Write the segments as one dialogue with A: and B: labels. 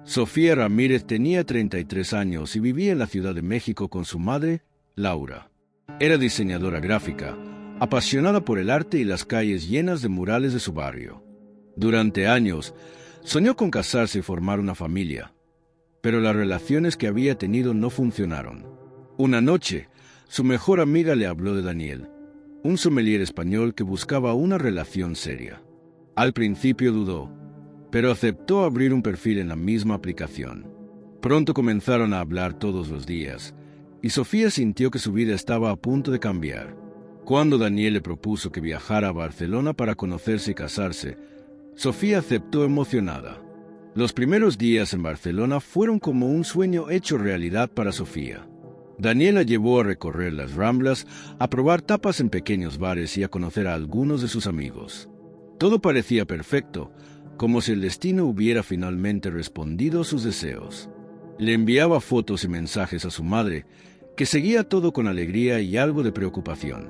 A: Sofía Ramírez tenía 33 años y vivía en la Ciudad de México con su madre, Laura. Era diseñadora gráfica, apasionada por el arte y las calles llenas de murales de su barrio. Durante años, soñó con casarse y formar una familia, pero las relaciones que había tenido no funcionaron. Una noche, su mejor amiga le habló de Daniel, un sommelier español que buscaba una relación seria. Al principio dudó, pero aceptó abrir un perfil en la misma aplicación. Pronto comenzaron a hablar todos los días, y Sofía sintió que su vida estaba a punto de cambiar. Cuando Daniel le propuso que viajara a Barcelona para conocerse y casarse, Sofía aceptó emocionada. Los primeros días en Barcelona fueron como un sueño hecho realidad para Sofía. Daniel la llevó a recorrer las Ramblas, a probar tapas en pequeños bares y a conocer a algunos de sus amigos. Todo parecía perfecto, como si el destino hubiera finalmente respondido a sus deseos. Le enviaba fotos y mensajes a su madre, que seguía todo con alegría y algo de preocupación.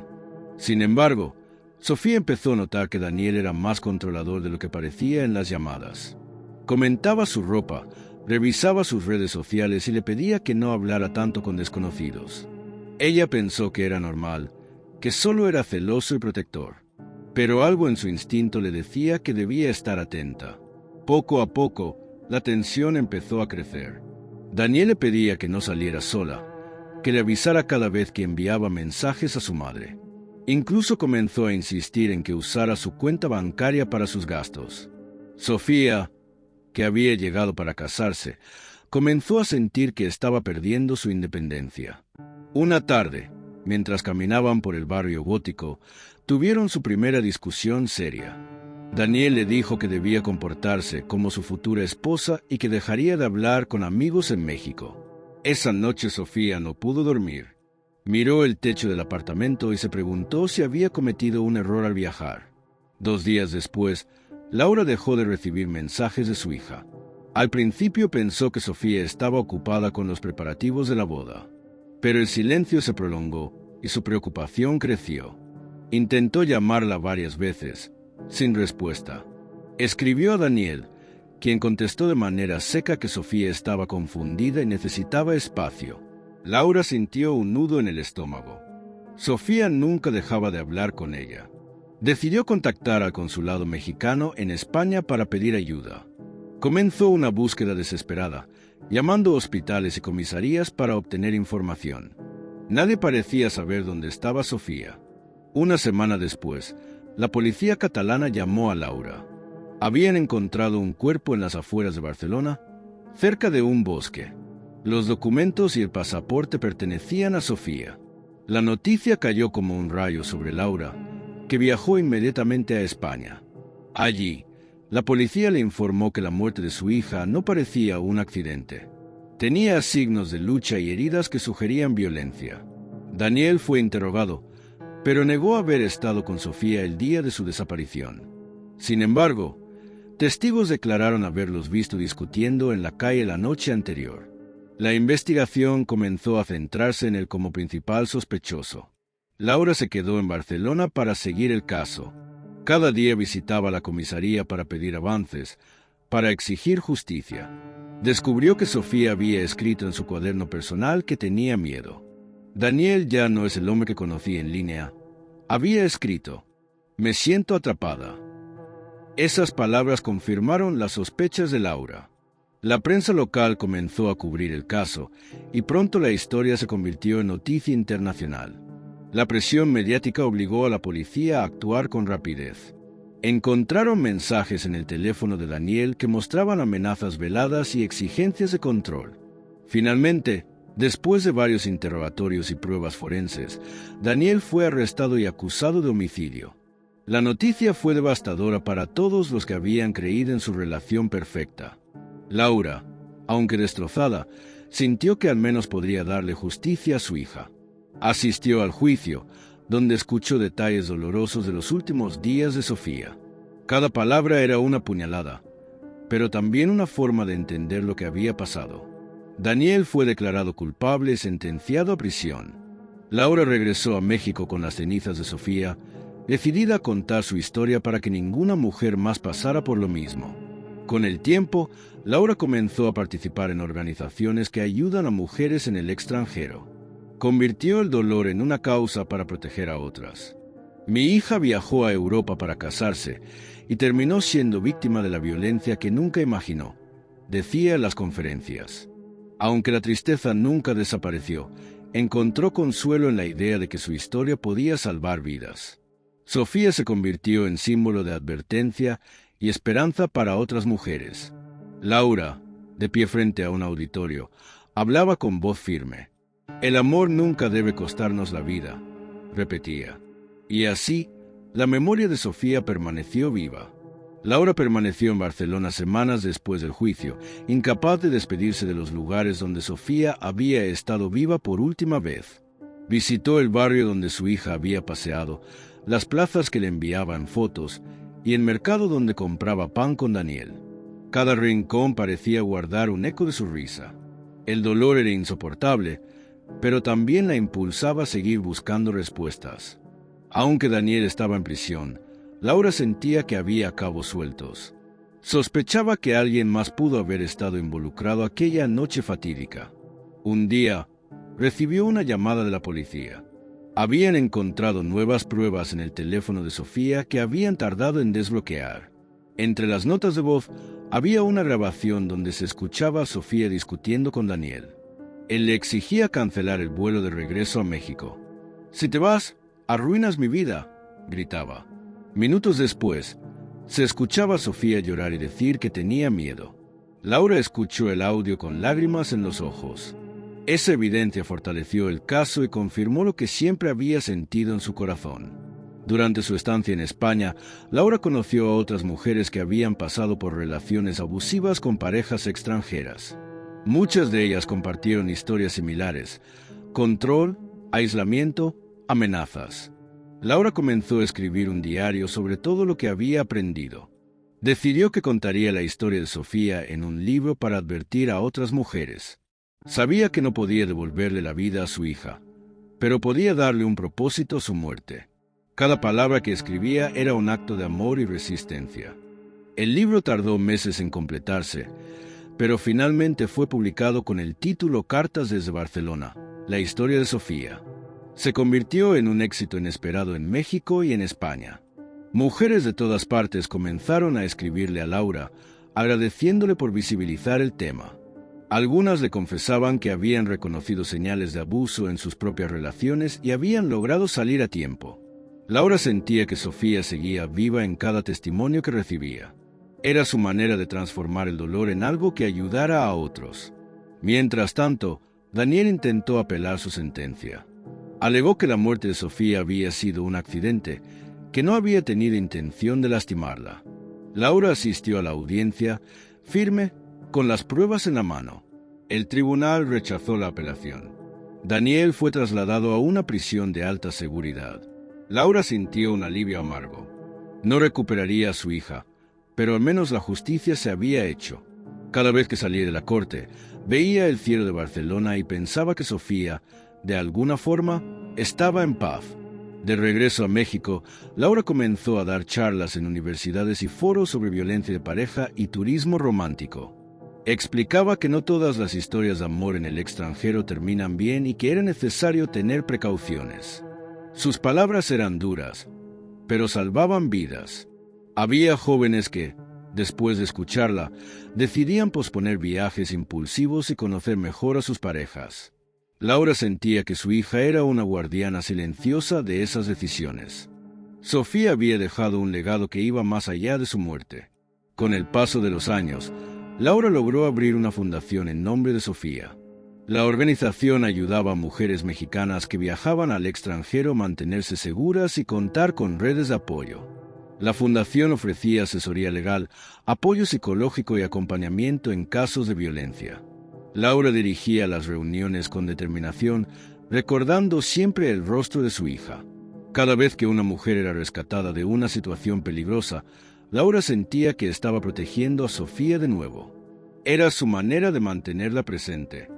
A: Sin embargo, Sofía empezó a notar que Daniel era más controlador de lo que parecía en las llamadas. Comentaba su ropa, revisaba sus redes sociales y le pedía que no hablara tanto con desconocidos. Ella pensó que era normal, que solo era celoso y protector. Pero algo en su instinto le decía que debía estar atenta. Poco a poco, la tensión empezó a crecer. Daniel le pedía que no saliera sola, que le avisara cada vez que enviaba mensajes a su madre. Incluso comenzó a insistir en que usara su cuenta bancaria para sus gastos. Sofía, que había llegado para casarse, comenzó a sentir que estaba perdiendo su independencia. Una tarde, mientras caminaban por el barrio gótico, tuvieron su primera discusión seria. Daniel le dijo que debía comportarse como su futura esposa y que dejaría de hablar con amigos en México. Esa noche Sofía no pudo dormir. Miró el techo del apartamento y se preguntó si había cometido un error al viajar. 2 días después, Laura dejó de recibir mensajes de su hija. Al principio pensó que Sofía estaba ocupada con los preparativos de la boda, pero el silencio se prolongó y su preocupación creció. Intentó llamarla varias veces, sin respuesta. Escribió a Daniel, quien contestó de manera seca que Sofía estaba confundida y necesitaba espacio. Laura sintió un nudo en el estómago. Sofía nunca dejaba de hablar con ella. Decidió contactar al consulado mexicano en España para pedir ayuda. Comenzó una búsqueda desesperada, llamando a hospitales y comisarías para obtener información. Nadie parecía saber dónde estaba Sofía. Una semana después, la policía catalana llamó a Laura. Habían encontrado un cuerpo en las afueras de Barcelona, cerca de un bosque. Los documentos y el pasaporte pertenecían a Sofía. La noticia cayó como un rayo sobre Laura, que viajó inmediatamente a España. Allí, la policía le informó que la muerte de su hija no parecía un accidente. Tenía signos de lucha y heridas que sugerían violencia. Daniel fue interrogado, pero negó haber estado con Sofía el día de su desaparición. Sin embargo, testigos declararon haberlos visto discutiendo en la calle la noche anterior. La investigación comenzó a centrarse en él como principal sospechoso. Laura se quedó en Barcelona para seguir el caso. Cada día visitaba la comisaría para pedir avances, para exigir justicia. Descubrió que Sofía había escrito en su cuaderno personal que tenía miedo. Daniel ya no es el hombre que conocí en línea. Había escrito: "Me siento atrapada". Esas palabras confirmaron las sospechas de Laura. La prensa local comenzó a cubrir el caso, y pronto la historia se convirtió en noticia internacional. La presión mediática obligó a la policía a actuar con rapidez. Encontraron mensajes en el teléfono de Daniel que mostraban amenazas veladas y exigencias de control. Finalmente, después de varios interrogatorios y pruebas forenses, Daniel fue arrestado y acusado de homicidio. La noticia fue devastadora para todos los que habían creído en su relación perfecta. Laura, aunque destrozada, sintió que al menos podría darle justicia a su hija. Asistió al juicio, donde escuchó detalles dolorosos de los últimos días de Sofía. Cada palabra era una puñalada, pero también una forma de entender lo que había pasado. Daniel fue declarado culpable y sentenciado a prisión. Laura regresó a México con las cenizas de Sofía, decidida a contar su historia para que ninguna mujer más pasara por lo mismo. Con el tiempo, Laura comenzó a participar en organizaciones que ayudan a mujeres en el extranjero. Convirtió el dolor en una causa para proteger a otras. Mi hija viajó a Europa para casarse y terminó siendo víctima de la violencia que nunca imaginó, decía en las conferencias. Aunque la tristeza nunca desapareció, encontró consuelo en la idea de que su historia podía salvar vidas. Sofía se convirtió en símbolo de advertencia y esperanza para otras mujeres. Laura, de pie frente a un auditorio, hablaba con voz firme. El amor nunca debe costarnos la vida, repetía. Y así, la memoria de Sofía permaneció viva. Laura permaneció en Barcelona semanas después del juicio, incapaz de despedirse de los lugares donde Sofía había estado viva por última vez. Visitó el barrio donde su hija había paseado, las plazas que le enviaban fotos y el mercado donde compraba pan con Daniel. Cada rincón parecía guardar un eco de su risa. El dolor era insoportable, pero también la impulsaba a seguir buscando respuestas. Aunque Daniel estaba en prisión, Laura sentía que había cabos sueltos. Sospechaba que alguien más pudo haber estado involucrado aquella noche fatídica. Un día, recibió una llamada de la policía. Habían encontrado nuevas pruebas en el teléfono de Sofía que habían tardado en desbloquear. Entre las notas de voz, había una grabación donde se escuchaba a Sofía discutiendo con Daniel. Él le exigía cancelar el vuelo de regreso a México. «Si te vas, arruinas mi vida», gritaba. Minutos después, se escuchaba a Sofía llorar y decir que tenía miedo. Laura escuchó el audio con lágrimas en los ojos. Esa evidencia fortaleció el caso y confirmó lo que siempre había sentido en su corazón. Durante su estancia en España, Laura conoció a otras mujeres que habían pasado por relaciones abusivas con parejas extranjeras. Muchas de ellas compartieron historias similares: control, aislamiento, amenazas. Laura comenzó a escribir un diario sobre todo lo que había aprendido. Decidió que contaría la historia de Sofía en un libro para advertir a otras mujeres. Sabía que no podía devolverle la vida a su hija, pero podía darle un propósito a su muerte. Cada palabra que escribía era un acto de amor y resistencia. El libro tardó meses en completarse, pero finalmente fue publicado con el título Cartas desde Barcelona, la historia de Sofía. Se convirtió en un éxito inesperado en México y en España. Mujeres de todas partes comenzaron a escribirle a Laura, agradeciéndole por visibilizar el tema. Algunas le confesaban que habían reconocido señales de abuso en sus propias relaciones y habían logrado salir a tiempo. Laura sentía que Sofía seguía viva en cada testimonio que recibía. Era su manera de transformar el dolor en algo que ayudara a otros. Mientras tanto, Daniel intentó apelar su sentencia. Alegó que la muerte de Sofía había sido un accidente, que no había tenido intención de lastimarla. Laura asistió a la audiencia, firme, con las pruebas en la mano. El tribunal rechazó la apelación. Daniel fue trasladado a una prisión de alta seguridad. Laura sintió un alivio amargo. No recuperaría a su hija, pero al menos la justicia se había hecho. Cada vez que salía de la corte, veía el cielo de Barcelona y pensaba que Sofía, de alguna forma, estaba en paz. De regreso a México, Laura comenzó a dar charlas en universidades y foros sobre violencia de pareja y turismo romántico. Explicaba que no todas las historias de amor en el extranjero terminan bien y que era necesario tener precauciones. Sus palabras eran duras, pero salvaban vidas. Había jóvenes que, después de escucharla, decidían posponer viajes impulsivos y conocer mejor a sus parejas. Laura sentía que su hija era una guardiana silenciosa de esas decisiones. Sofía había dejado un legado que iba más allá de su muerte. Con el paso de los años, Laura logró abrir una fundación en nombre de Sofía. La organización ayudaba a mujeres mexicanas que viajaban al extranjero a mantenerse seguras y contar con redes de apoyo. La fundación ofrecía asesoría legal, apoyo psicológico y acompañamiento en casos de violencia. Laura dirigía las reuniones con determinación, recordando siempre el rostro de su hija. Cada vez que una mujer era rescatada de una situación peligrosa, Laura sentía que estaba protegiendo a Sofía de nuevo. Era su manera de mantenerla presente.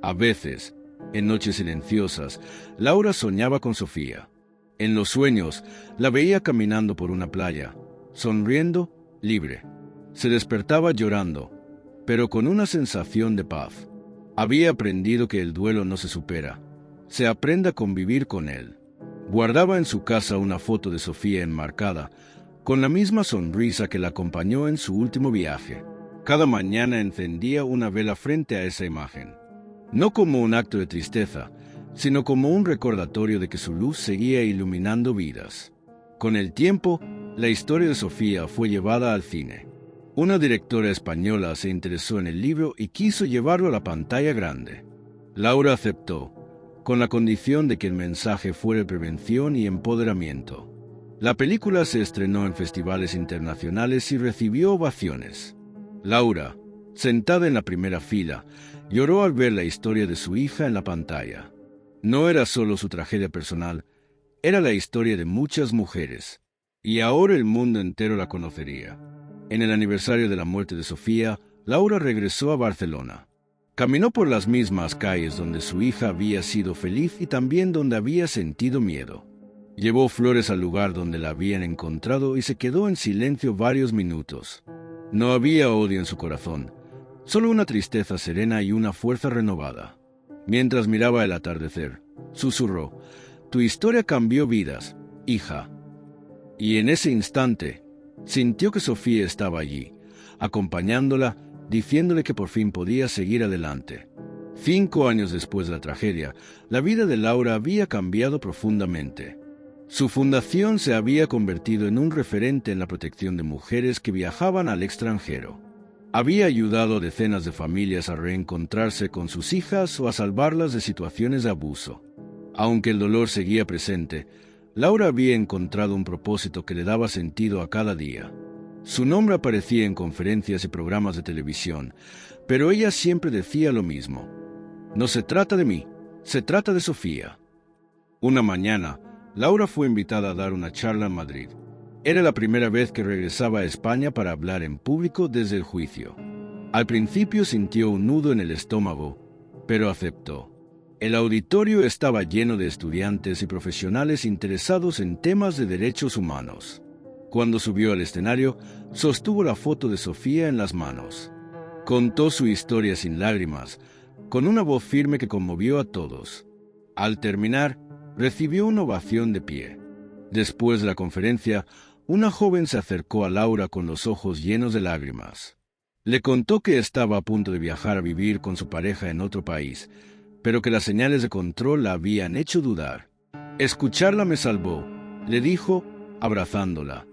A: A veces, en noches silenciosas, Laura soñaba con Sofía. En los sueños, la veía caminando por una playa, sonriendo, libre. Se despertaba llorando, pero con una sensación de paz. Había aprendido que el duelo no se supera, se aprende a convivir con él. Guardaba en su casa una foto de Sofía enmarcada, con la misma sonrisa que la acompañó en su último viaje. Cada mañana encendía una vela frente a esa imagen, no como un acto de tristeza, sino como un recordatorio de que su luz seguía iluminando vidas. Con el tiempo, la historia de Sofía fue llevada al cine. Una directora española se interesó en el libro y quiso llevarlo a la pantalla grande. Laura aceptó, con la condición de que el mensaje fuera prevención y empoderamiento. La película se estrenó en festivales internacionales y recibió ovaciones. Laura, sentada en la primera fila, lloró al ver la historia de su hija en la pantalla. No era solo su tragedia personal, era la historia de muchas mujeres, y ahora el mundo entero la conocería. En el aniversario de la muerte de Sofía, Laura regresó a Barcelona. Caminó por las mismas calles donde su hija había sido feliz y también donde había sentido miedo. Llevó flores al lugar donde la habían encontrado y se quedó en silencio varios minutos. No había odio en su corazón, solo una tristeza serena y una fuerza renovada. Mientras miraba el atardecer, susurró: «Tu historia cambió vidas, hija». Y en ese instante, sintió que Sofía estaba allí, acompañándola, diciéndole que por fin podía seguir adelante. 5 años después de la tragedia, la vida de Laura había cambiado profundamente. Su fundación se había convertido en un referente en la protección de mujeres que viajaban al extranjero. Había ayudado a decenas de familias a reencontrarse con sus hijas o a salvarlas de situaciones de abuso. Aunque el dolor seguía presente, Laura había encontrado un propósito que le daba sentido a cada día. Su nombre aparecía en conferencias y programas de televisión, pero ella siempre decía lo mismo: «No se trata de mí, se trata de Sofía». Una mañana, Laura fue invitada a dar una charla en Madrid. Era la primera vez que regresaba a España para hablar en público desde el juicio. Al principio sintió un nudo en el estómago, pero aceptó. El auditorio estaba lleno de estudiantes y profesionales interesados en temas de derechos humanos. Cuando subió al escenario, sostuvo la foto de Sofía en las manos. Contó su historia sin lágrimas, con una voz firme que conmovió a todos. Al terminar, recibió una ovación de pie. Después de la conferencia, una joven se acercó a Laura con los ojos llenos de lágrimas. Le contó que estaba a punto de viajar a vivir con su pareja en otro país, pero que las señales de control la habían hecho dudar. «Escucharla me salvó», le dijo, abrazándola.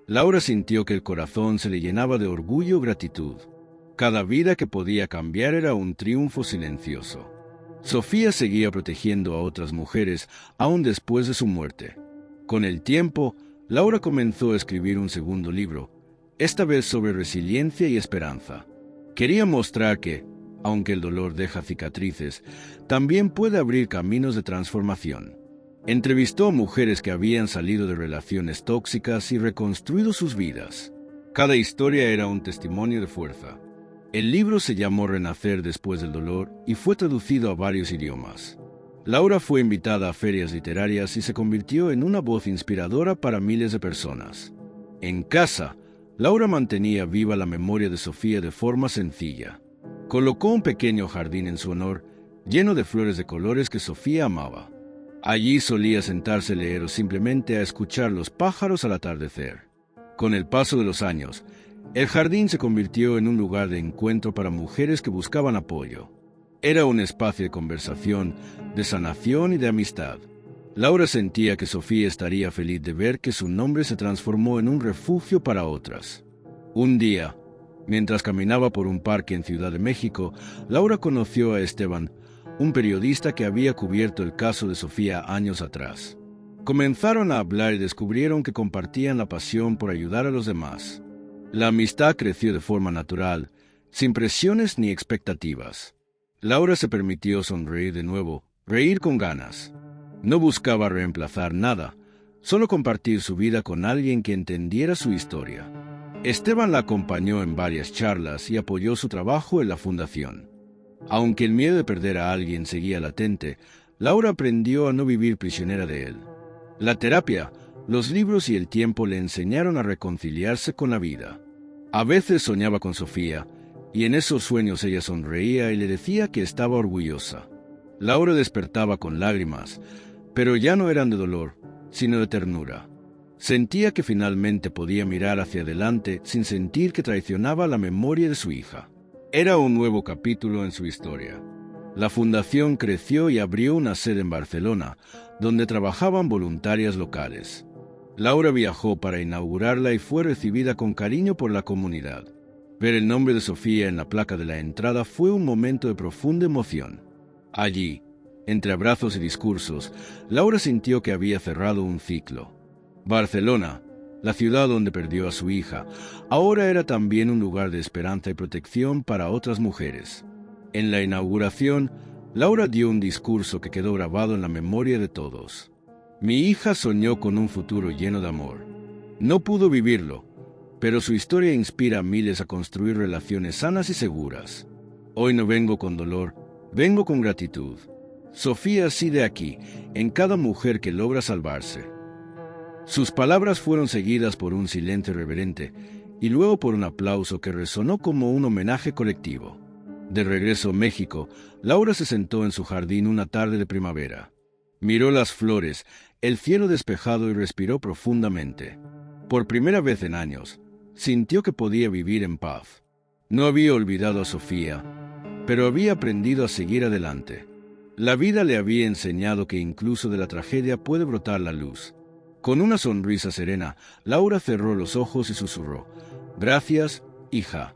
A: Laura sintió que el corazón se le llenaba de orgullo y gratitud. Cada vida que podía cambiar era un triunfo silencioso. Sofía seguía protegiendo a otras mujeres aún después de su muerte. Con el tiempo, Laura comenzó a escribir un segundo libro, esta vez sobre resiliencia y esperanza. Quería mostrar que, aunque el dolor deja cicatrices, también puede abrir caminos de transformación. Entrevistó a mujeres que habían salido de relaciones tóxicas y reconstruido sus vidas. Cada historia era un testimonio de fuerza. El libro se llamó Renacer después del dolor y fue traducido a varios idiomas. Laura fue invitada a ferias literarias y se convirtió en una voz inspiradora para miles de personas. En casa, Laura mantenía viva la memoria de Sofía de forma sencilla. Colocó un pequeño jardín en su honor, lleno de flores de colores que Sofía amaba. Allí solía sentarse a leer o simplemente a escuchar los pájaros al atardecer. Con el paso de los años, el jardín se convirtió en un lugar de encuentro para mujeres que buscaban apoyo. Era un espacio de conversación, de sanación y de amistad. Laura sentía que Sofía estaría feliz de ver que su nombre se transformó en un refugio para otras. Un día, mientras caminaba por un parque en Ciudad de México, Laura conoció a Esteban, un periodista que había cubierto el caso de Sofía años atrás. Comenzaron a hablar y descubrieron que compartían la pasión por ayudar a los demás. La amistad creció de forma natural, sin presiones ni expectativas. Laura se permitió sonreír de nuevo, reír con ganas. No buscaba reemplazar nada, solo compartir su vida con alguien que entendiera su historia. Esteban la acompañó en varias charlas y apoyó su trabajo en la fundación. Aunque el miedo de perder a alguien seguía latente, Laura aprendió a no vivir prisionera de él. La terapia, los libros y el tiempo le enseñaron a reconciliarse con la vida. A veces soñaba con Sofía, y en esos sueños ella sonreía y le decía que estaba orgullosa. Laura despertaba con lágrimas, pero ya no eran de dolor, sino de ternura. Sentía que finalmente podía mirar hacia adelante sin sentir que traicionaba la memoria de su hija. Era un nuevo capítulo en su historia. La fundación creció y abrió una sede en Barcelona, donde trabajaban voluntarias locales. Laura viajó para inaugurarla y fue recibida con cariño por la comunidad. Ver el nombre de Sofía en la placa de la entrada fue un momento de profunda emoción. Allí, entre abrazos y discursos, Laura sintió que había cerrado un ciclo. Barcelona, la ciudad donde perdió a su hija, ahora era también un lugar de esperanza y protección para otras mujeres. En la inauguración, Laura dio un discurso que quedó grabado en la memoria de todos. Mi hija soñó con un futuro lleno de amor. No pudo vivirlo, pero su historia inspira a miles a construir relaciones sanas y seguras. Hoy no vengo con dolor, vengo con gratitud. Sofía sigue aquí, en cada mujer que logra salvarse. Sus palabras fueron seguidas por un silencio reverente y luego por un aplauso que resonó como un homenaje colectivo. De regreso a México, Laura se sentó en su jardín una tarde de primavera. Miró las flores, el cielo despejado y respiró profundamente. Por primera vez en años, sintió que podía vivir en paz. No había olvidado a Sofía, pero había aprendido a seguir adelante. La vida le había enseñado que incluso de la tragedia puede brotar la luz. Con una sonrisa serena, Laura cerró los ojos y susurró: «Gracias, hija».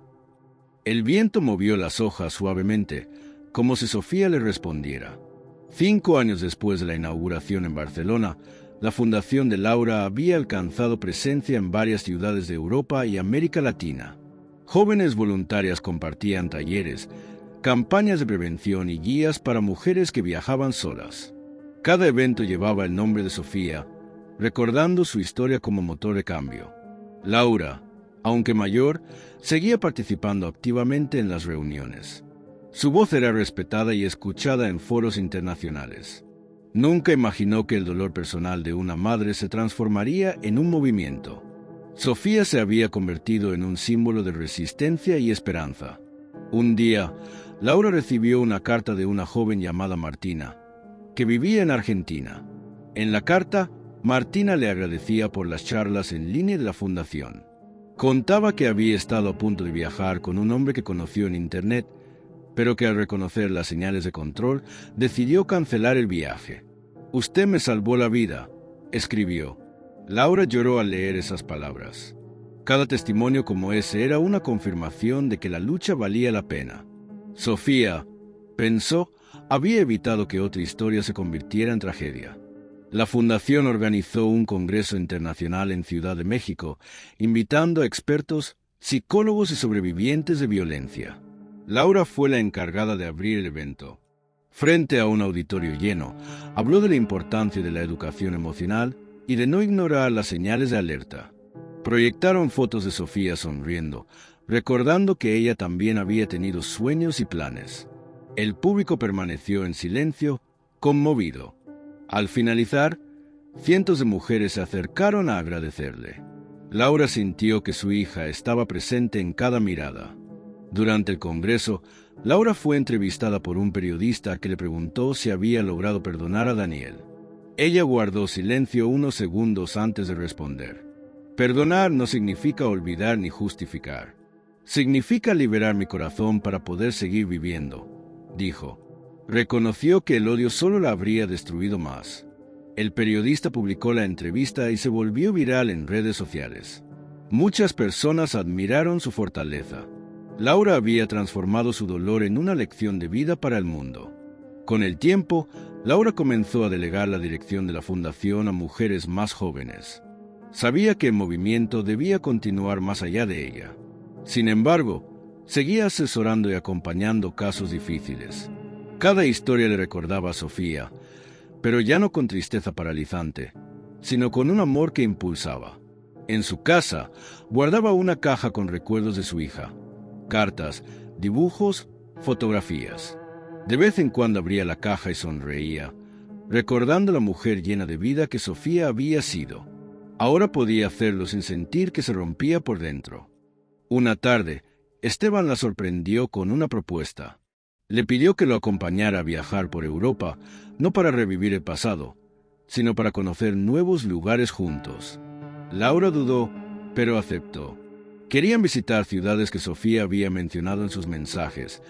A: El viento movió las hojas suavemente, como si Sofía le respondiera. 5 años después de la inauguración en Barcelona, la fundación de Laura había alcanzado presencia en varias ciudades de Europa y América Latina. Jóvenes voluntarias compartían talleres, campañas de prevención y guías para mujeres que viajaban solas. Cada evento llevaba el nombre de Sofía, recordando su historia como motor de cambio. Laura, aunque mayor, seguía participando activamente en las reuniones. Su voz era respetada y escuchada en foros internacionales. Nunca imaginó que el dolor personal de una madre se transformaría en un movimiento. Sofía se había convertido en un símbolo de resistencia y esperanza. Un día, Laura recibió una carta de una joven llamada Martina, que vivía en Argentina. En la carta, Martina le agradecía por las charlas en línea de la fundación. Contaba que había estado a punto de viajar con un hombre que conoció en Internet, pero que al reconocer las señales de control, decidió cancelar el viaje. «Usted me salvó la vida», escribió. Laura lloró al leer esas palabras. Cada testimonio como ese era una confirmación de que la lucha valía la pena. Sofía, pensó, había evitado que otra historia se convirtiera en tragedia. La fundación organizó un congreso internacional en Ciudad de México, invitando a expertos, psicólogos y sobrevivientes de violencia. Laura fue la encargada de abrir el evento. Frente a un auditorio lleno, habló de la importancia de la educación emocional y de no ignorar las señales de alerta. Proyectaron fotos de Sofía sonriendo, recordando que ella también había tenido sueños y planes. El público permaneció en silencio, conmovido. Al finalizar, cientos de mujeres se acercaron a agradecerle. Laura sintió que su hija estaba presente en cada mirada. Durante el congreso, Laura fue entrevistada por un periodista que le preguntó si había logrado perdonar a Daniel. Ella guardó silencio unos segundos antes de responder. «Perdonar no significa olvidar ni justificar. Significa liberar mi corazón para poder seguir viviendo», dijo. Reconoció que el odio solo la habría destruido más. El periodista publicó la entrevista y se volvió viral en redes sociales. Muchas personas admiraron su fortaleza. Laura había transformado su dolor en una lección de vida para el mundo. Con el tiempo, Laura comenzó a delegar la dirección de la fundación a mujeres más jóvenes. Sabía que el movimiento debía continuar más allá de ella. Sin embargo, seguía asesorando y acompañando casos difíciles. Cada historia le recordaba a Sofía, pero ya no con tristeza paralizante, sino con un amor que impulsaba. En su casa, guardaba una caja con recuerdos de su hija, cartas, dibujos, fotografías. De vez en cuando abría la caja y sonreía, recordando la mujer llena de vida que Sofía había sido. Ahora podía hacerlo sin sentir que se rompía por dentro. Una tarde, Esteban la sorprendió con una propuesta. Le pidió que lo acompañara a viajar por Europa, no para revivir el pasado, sino para conocer nuevos lugares juntos. Laura dudó, pero aceptó. Querían visitar ciudades que Sofía había mencionado en sus mensajes: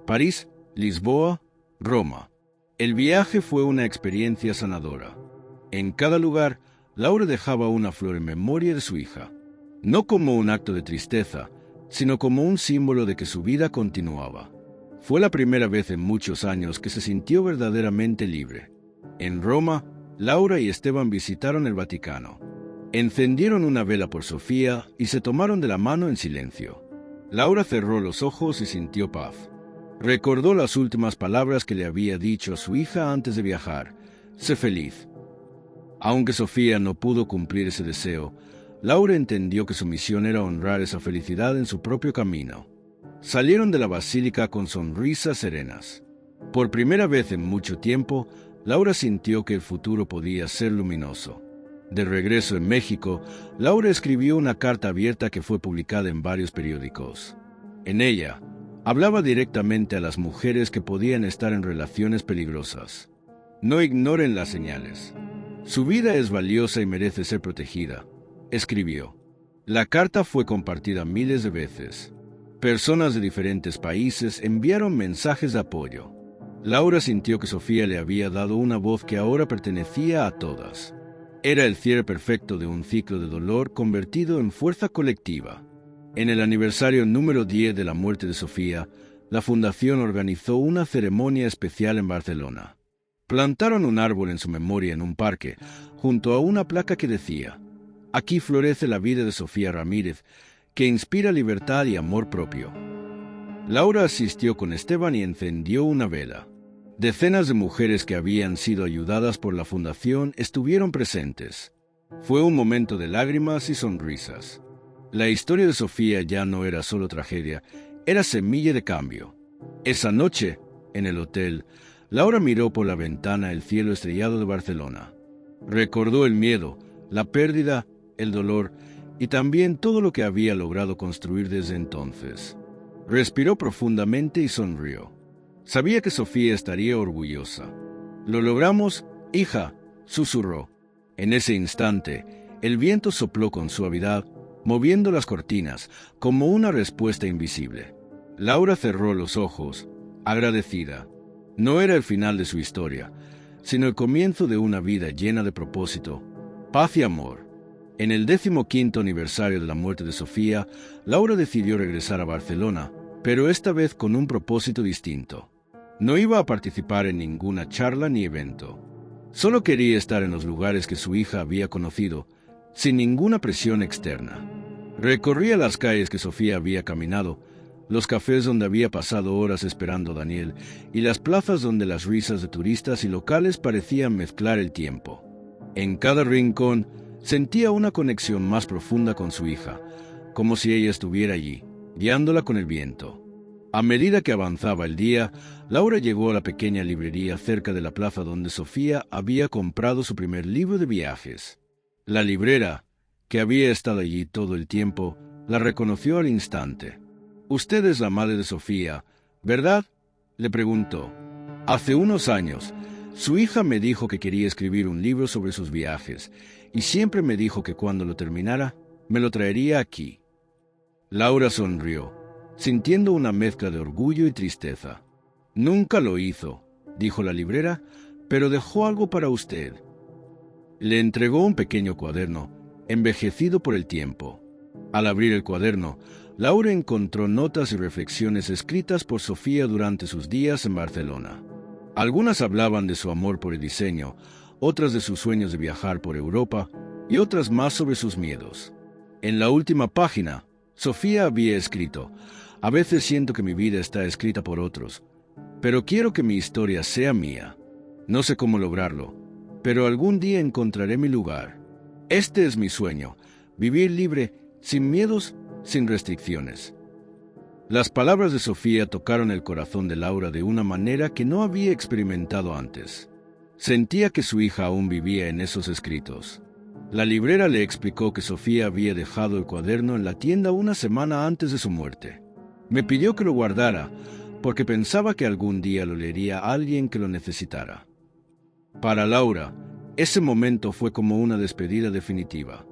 A: París, Lisboa, Roma. El viaje fue una experiencia sanadora. En cada lugar, Laura dejaba una flor en memoria de su hija, no como un acto de tristeza, sino como un símbolo de que su vida continuaba. Fue la primera vez en muchos años que se sintió verdaderamente libre. En Roma, Laura y Esteban visitaron el Vaticano. Encendieron una vela por Sofía y se tomaron de la mano en silencio. Laura cerró los ojos y sintió paz. Recordó las últimas palabras que le había dicho a su hija antes de viajar: sé feliz. Aunque Sofía no pudo cumplir ese deseo, Laura entendió que su misión era honrar esa felicidad en su propio camino. Salieron de la basílica con sonrisas serenas. Por primera vez en mucho tiempo, Laura sintió que el futuro podía ser luminoso. De regreso en México, Laura escribió una carta abierta que fue publicada en varios periódicos. En ella, hablaba directamente a las mujeres que podían estar en relaciones peligrosas. No ignoren las señales. Su vida es valiosa y merece ser protegida, escribió. La carta fue compartida miles de veces. Personas de diferentes países enviaron mensajes de apoyo. Laura sintió que Sofía le había dado una voz que ahora pertenecía a todas. Era el cierre perfecto de un ciclo de dolor convertido en fuerza colectiva. En el aniversario número 10 de la muerte de Sofía, la Fundación organizó una ceremonia especial en Barcelona. Plantaron un árbol en su memoria en un parque, junto a una placa que decía: aquí florece la vida de Sofía Ramírez, que inspira libertad y amor propio. Laura asistió con Esteban y encendió una vela. Decenas de mujeres que habían sido ayudadas por la Fundación estuvieron presentes. Fue un momento de lágrimas y sonrisas. La historia de Sofía ya no era solo tragedia, era semilla de cambio. Esa noche, en el hotel, Laura miró por la ventana el cielo estrellado de Barcelona. Recordó el miedo, la pérdida, el dolor y también todo lo que había logrado construir desde entonces. Respiró profundamente y sonrió. Sabía que Sofía estaría orgullosa. «Lo logramos, hija», susurró. En ese instante, el viento sopló con suavidad, moviendo las cortinas, como una respuesta invisible. Laura cerró los ojos, agradecida. No era el final de su historia, sino el comienzo de una vida llena de propósito, paz y amor. En el 15º aniversario de la muerte de Sofía, Laura decidió regresar a Barcelona, pero esta vez con un propósito distinto. No iba a participar en ninguna charla ni evento. Solo quería estar en los lugares que su hija había conocido, sin ninguna presión externa. Recorría las calles que Sofía había caminado, los cafés donde había pasado horas esperando a Daniel, y las plazas donde las risas de turistas y locales parecían mezclar el tiempo. En cada rincón, sentía una conexión más profunda con su hija, como si ella estuviera allí, guiándola con el viento. A medida que avanzaba el día, Laura llegó a la pequeña librería cerca de la plaza donde Sofía había comprado su primer libro de viajes. La librera, que había estado allí todo el tiempo, la reconoció al instante. «Usted es la madre de Sofía, ¿verdad?», le preguntó. «Hace unos años, su hija me dijo que quería escribir un libro sobre sus viajes, y siempre me dijo que cuando lo terminara, me lo traería aquí». Laura sonrió, sintiendo una mezcla de orgullo y tristeza. «Nunca lo hizo», dijo la librera, «pero dejó algo para usted». Le entregó un pequeño cuaderno, envejecido por el tiempo. Al abrir el cuaderno, Laura encontró notas y reflexiones escritas por Sofía durante sus días en Barcelona. Algunas hablaban de su amor por el diseño, otras de sus sueños de viajar por Europa y otras más sobre sus miedos. En la última página, Sofía había escrito: «A veces siento que mi vida está escrita por otros, pero quiero que mi historia sea mía. No sé cómo lograrlo, pero algún día encontraré mi lugar. Este es mi sueño, vivir libre, sin miedos, sin restricciones». Las palabras de Sofía tocaron el corazón de Laura de una manera que no había experimentado antes. Sentía que su hija aún vivía en esos escritos. La librera le explicó que Sofía había dejado el cuaderno en la tienda una semana antes de su muerte. Me pidió que lo guardara, porque pensaba que algún día lo leería a alguien que lo necesitara. Para Laura, ese momento fue como una despedida definitiva.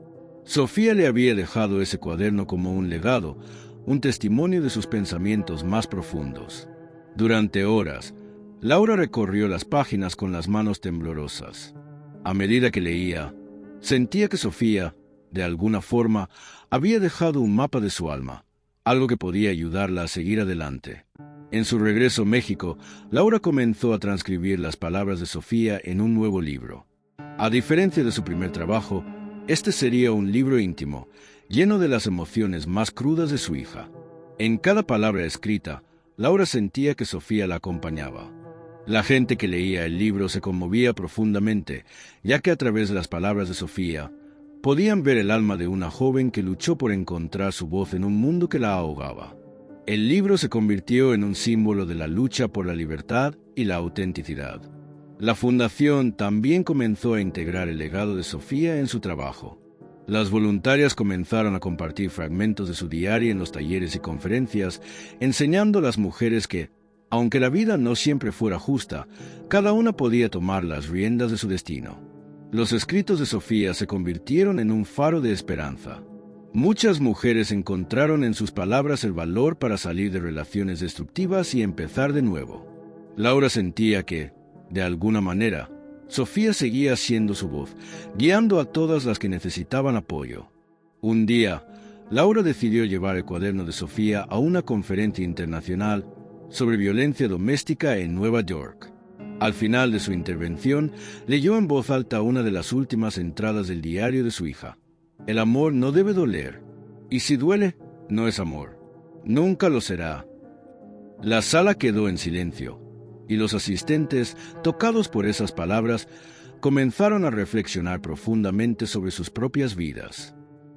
A: Sofía le había dejado ese cuaderno como un legado, un testimonio de sus pensamientos más profundos. Durante horas, Laura recorrió las páginas con las manos temblorosas. A medida que leía, sentía que Sofía, de alguna forma, había dejado un mapa de su alma, algo que podía ayudarla a seguir adelante. En su regreso a México, Laura comenzó a transcribir las palabras de Sofía en un nuevo libro. A diferencia de su primer trabajo, este sería un libro íntimo, lleno de las emociones más crudas de su hija. En cada palabra escrita, Laura sentía que Sofía la acompañaba. La gente que leía el libro se conmovía profundamente, ya que a través de las palabras de Sofía, podían ver el alma de una joven que luchó por encontrar su voz en un mundo que la ahogaba. El libro se convirtió en un símbolo de la lucha por la libertad y la autenticidad. La Fundación también comenzó a integrar el legado de Sofía en su trabajo. Las voluntarias comenzaron a compartir fragmentos de su diario en los talleres y conferencias, enseñando a las mujeres que, aunque la vida no siempre fuera justa, cada una podía tomar las riendas de su destino. Los escritos de Sofía se convirtieron en un faro de esperanza. Muchas mujeres encontraron en sus palabras el valor para salir de relaciones destructivas y empezar de nuevo. Laura sentía que, de alguna manera, Sofía seguía siendo su voz, guiando a todas las que necesitaban apoyo. Un día, Laura decidió llevar el cuaderno de Sofía a una conferencia internacional sobre violencia doméstica en Nueva York. Al final de su intervención, leyó en voz alta una de las últimas entradas del diario de su hija. El amor no debe doler, y si duele, no es amor. Nunca lo será. La sala quedó en silencio, y los asistentes, tocados por esas palabras, comenzaron a reflexionar profundamente sobre sus propias vidas.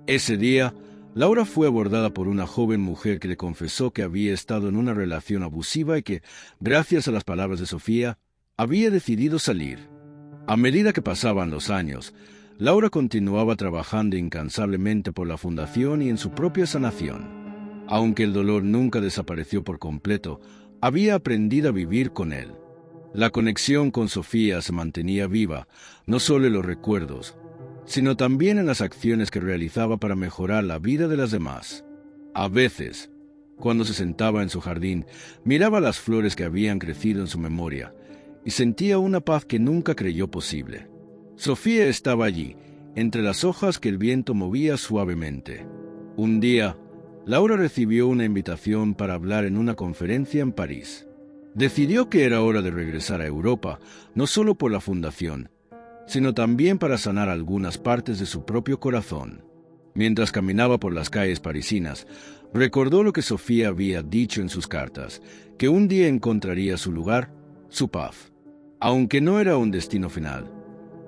A: Ese día, Laura fue abordada por una joven mujer que le confesó que había estado en una relación abusiva y que, gracias a las palabras de Sofía, había decidido salir. A medida que pasaban los años, Laura continuaba trabajando incansablemente por la Fundación y en su propia sanación. Aunque el dolor nunca desapareció por completo, había aprendido a vivir con él. La conexión con Sofía se mantenía viva, no solo en los recuerdos, sino también en las acciones que realizaba para mejorar la vida de las demás. A veces, cuando se sentaba en su jardín, miraba las flores que habían crecido en su memoria y sentía una paz que nunca creyó posible. Sofía estaba allí, entre las hojas que el viento movía suavemente. Un día, Laura recibió una invitación para hablar en una conferencia en París. Decidió que era hora de regresar a Europa, no solo por la Fundación, sino también para sanar algunas partes de su propio corazón. Mientras caminaba por las calles parisinas, recordó lo que Sofía había dicho en sus cartas, que un día encontraría su lugar, su paz. Aunque no era un destino final,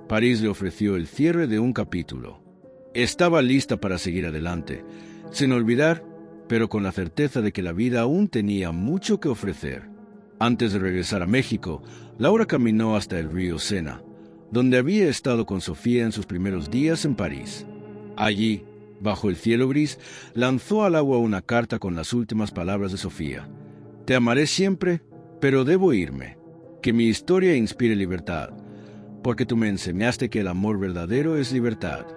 A: París le ofreció el cierre de un capítulo. Estaba lista para seguir adelante, sin olvidar, pero con la certeza de que la vida aún tenía mucho que ofrecer. Antes de regresar a México, Laura caminó hasta el río Sena, donde había estado con Sofía en sus primeros días en París. Allí, bajo el cielo gris, lanzó al agua una carta con las últimas palabras de Sofía. Te amaré siempre, pero debo irme. Que mi historia inspire libertad, porque tú me enseñaste que el amor verdadero es libertad.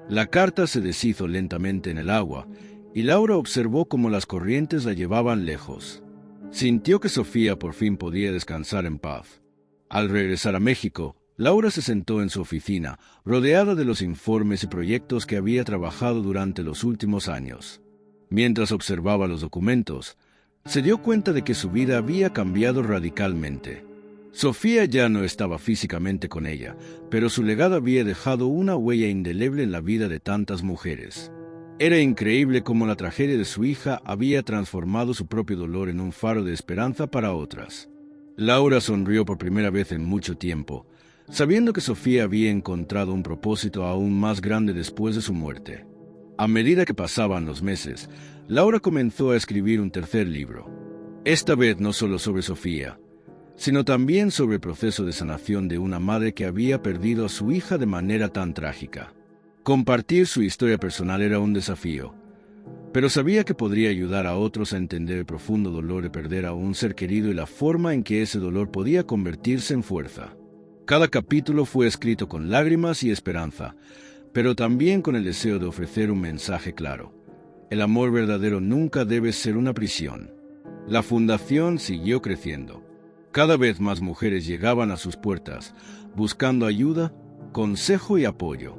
A: La carta se deshizo lentamente en el agua, y Laura observó cómo las corrientes la llevaban lejos. Sintió que Sofía por fin podía descansar en paz. Al regresar a México, Laura se sentó en su oficina, rodeada de los informes y proyectos que había trabajado durante los últimos años. Mientras observaba los documentos, se dio cuenta de que su vida había cambiado radicalmente. Sofía ya no estaba físicamente con ella, pero su legado había dejado una huella indeleble en la vida de tantas mujeres. Era increíble cómo la tragedia de su hija había transformado su propio dolor en un faro de esperanza para otras. Laura sonrió por primera vez en mucho tiempo, sabiendo que Sofía había encontrado un propósito aún más grande después de su muerte. A medida que pasaban los meses, Laura comenzó a escribir un tercer libro. Esta vez no solo sobre Sofía, sino también sobre el proceso de sanación de una madre que había perdido a su hija de manera tan trágica. Compartir su historia personal era un desafío, pero sabía que podría ayudar a otros a entender el profundo dolor de perder a un ser querido y la forma en que ese dolor podía convertirse en fuerza. Cada capítulo fue escrito con lágrimas y esperanza, pero también con el deseo de ofrecer un mensaje claro. El amor verdadero nunca debe ser una prisión. La fundación siguió creciendo. Cada vez más mujeres llegaban a sus puertas, buscando ayuda, consejo y apoyo.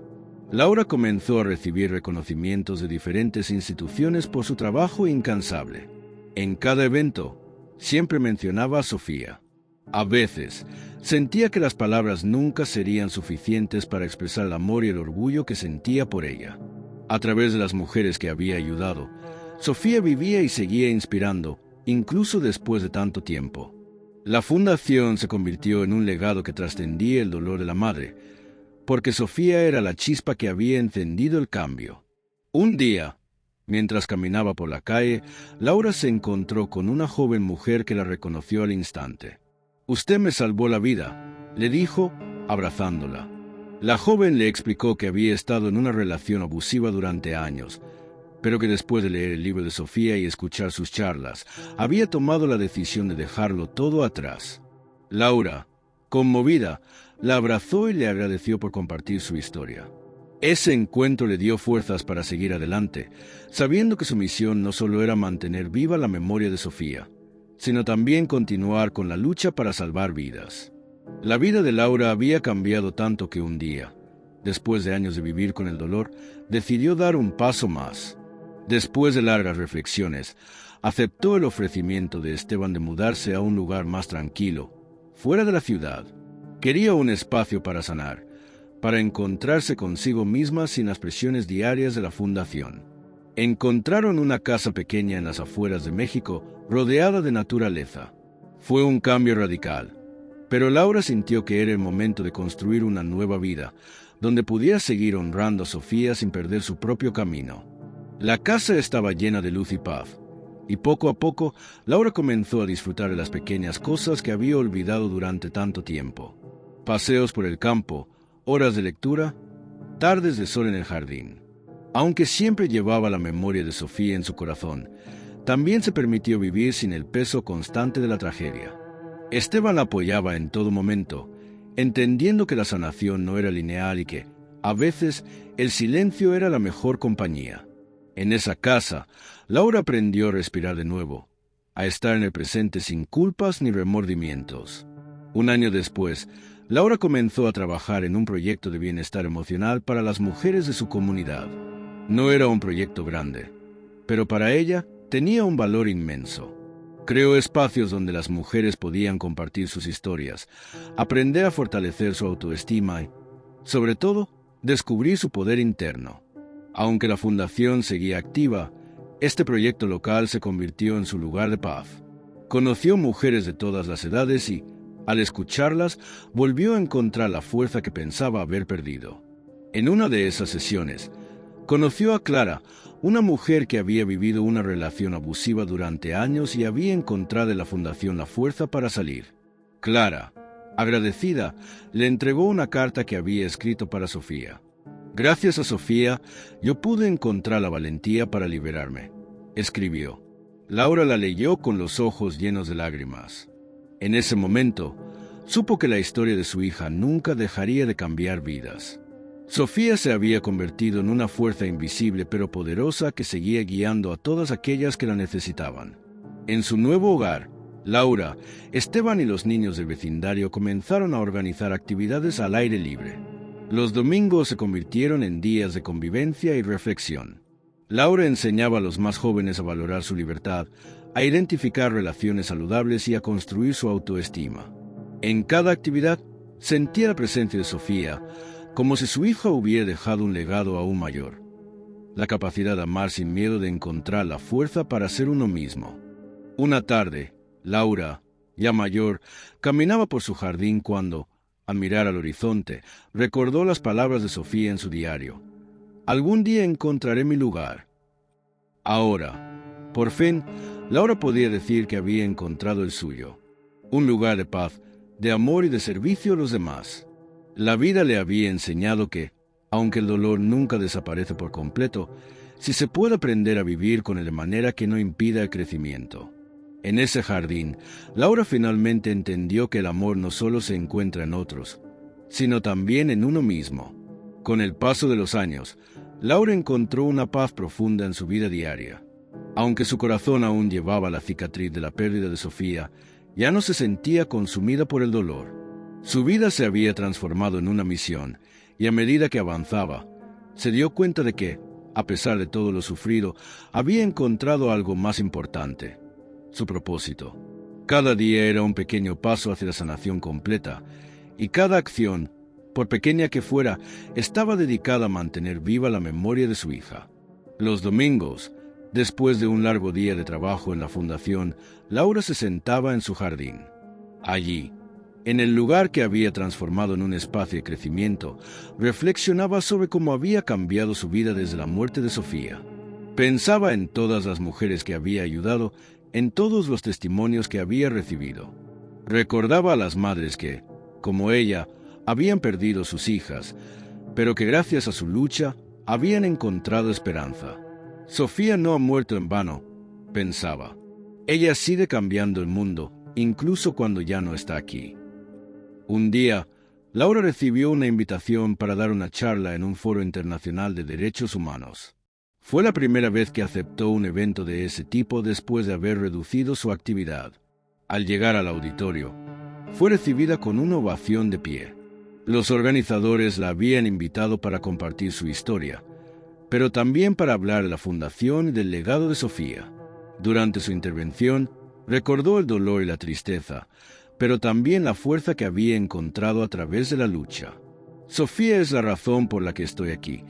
A: Laura comenzó a recibir reconocimientos de diferentes instituciones por su trabajo incansable. En cada evento, siempre mencionaba a Sofía. A veces, sentía que las palabras nunca serían suficientes para expresar el amor y el orgullo que sentía por ella. A través de las mujeres que había ayudado, Sofía vivía y seguía inspirando, incluso después de tanto tiempo. La fundación se convirtió en un legado que trascendía el dolor de la madre, porque Sofía era la chispa que había encendido el cambio. Un día, mientras caminaba por la calle, Laura se encontró con una joven mujer que la reconoció al instante. «Usted me salvó la vida», le dijo, abrazándola. La joven le explicó que había estado en una relación abusiva durante años, pero que después de leer el libro de Sofía y escuchar sus charlas, había tomado la decisión de dejarlo todo atrás. Laura, conmovida, la abrazó y le agradeció por compartir su historia. Ese encuentro le dio fuerzas para seguir adelante, sabiendo que su misión no solo era mantener viva la memoria de Sofía, sino también continuar con la lucha para salvar vidas. La vida de Laura había cambiado tanto que un día, después de años de vivir con el dolor, decidió dar un paso más. Después de largas reflexiones, aceptó el ofrecimiento de Esteban de mudarse a un lugar más tranquilo, fuera de la ciudad. Quería un espacio para sanar, para encontrarse consigo misma sin las presiones diarias de la fundación. Encontraron una casa pequeña en las afueras de México, rodeada de naturaleza. Fue un cambio radical, pero Laura sintió que era el momento de construir una nueva vida, donde pudiera seguir honrando a Sofía sin perder su propio camino. La casa estaba llena de luz y paz, y poco a poco Laura comenzó a disfrutar de las pequeñas cosas que había olvidado durante tanto tiempo. Paseos por el campo, horas de lectura, tardes de sol en el jardín. Aunque siempre llevaba la memoria de Sofía en su corazón, también se permitió vivir sin el peso constante de la tragedia. Esteban la apoyaba en todo momento, entendiendo que la sanación no era lineal y que, a veces, el silencio era la mejor compañía. En esa casa, Laura aprendió a respirar de nuevo, a estar en el presente sin culpas ni remordimientos. Un año después, Laura comenzó a trabajar en un proyecto de bienestar emocional para las mujeres de su comunidad. No era un proyecto grande, pero para ella tenía un valor inmenso. Creó espacios donde las mujeres podían compartir sus historias, aprender a fortalecer su autoestima y, sobre todo, descubrir su poder interno. Aunque la fundación seguía activa, este proyecto local se convirtió en su lugar de paz. Conoció mujeres de todas las edades y, al escucharlas, volvió a encontrar la fuerza que pensaba haber perdido. En una de esas sesiones, conoció a Clara, una mujer que había vivido una relación abusiva durante años y había encontrado en la fundación la fuerza para salir. Clara, agradecida, le entregó una carta que había escrito para Sofía. «Gracias a Sofía, yo pude encontrar la valentía para liberarme», escribió. Laura la leyó con los ojos llenos de lágrimas. En ese momento, supo que la historia de su hija nunca dejaría de cambiar vidas. Sofía se había convertido en una fuerza invisible pero poderosa que seguía guiando a todas aquellas que la necesitaban. En su nuevo hogar, Laura, Esteban y los niños del vecindario comenzaron a organizar actividades al aire libre. Los domingos se convirtieron en días de convivencia y reflexión. Laura enseñaba a los más jóvenes a valorar su libertad, a identificar relaciones saludables y a construir su autoestima. En cada actividad, sentía la presencia de Sofía, como si su hija hubiera dejado un legado aún mayor. La capacidad de amar sin miedo de encontrar la fuerza para ser uno mismo. Una tarde, Laura, ya mayor, caminaba por su jardín cuando, al mirar al horizonte, recordó las palabras de Sofía en su diario. «Algún día encontraré mi lugar». Ahora, por fin, Laura podía decir que había encontrado el suyo. Un lugar de paz, de amor y de servicio a los demás. La vida le había enseñado que, Aunque el dolor nunca desaparece por completo, si se puede aprender a vivir con él de manera que no impida el crecimiento. En ese jardín, Laura finalmente entendió que el amor no solo se encuentra en otros, sino también en uno mismo. Con el paso de los años, Laura encontró una paz profunda en su vida diaria. Aunque su corazón aún llevaba la cicatriz de la pérdida de Sofía, ya no se sentía consumida por el dolor. Su vida se había transformado en una misión, y a medida que avanzaba, se dio cuenta de que, a pesar de todo lo sufrido, había encontrado algo más importante: su propósito. Cada día era un pequeño paso hacia la sanación completa, y cada acción, por pequeña que fuera, estaba dedicada a mantener viva la memoria de su hija. Los domingos, después de un largo día de trabajo en la fundación, Laura se sentaba en su jardín. Allí, en el lugar que había transformado en un espacio de crecimiento, reflexionaba sobre cómo había cambiado su vida desde la muerte de Sofía. Pensaba en todas las mujeres que había ayudado, en todos los testimonios que había recibido. Recordaba a las madres que, como ella, habían perdido sus hijas, pero que gracias a su lucha habían encontrado esperanza. Sofía no ha muerto en vano, pensaba. Ella sigue cambiando el mundo, incluso cuando ya no está aquí. Un día, Laura recibió una invitación para dar una charla en un foro internacional de derechos humanos. Fue la primera vez que aceptó un evento de ese tipo después de haber reducido su actividad. Al llegar al auditorio, fue recibida con una ovación de pie. Los organizadores la habían invitado para compartir su historia, pero también para hablar de la fundación y del legado de Sofía. Durante su intervención, recordó el dolor y la tristeza, pero también la fuerza que había encontrado a través de la lucha. Sofía es la razón por la que estoy aquí,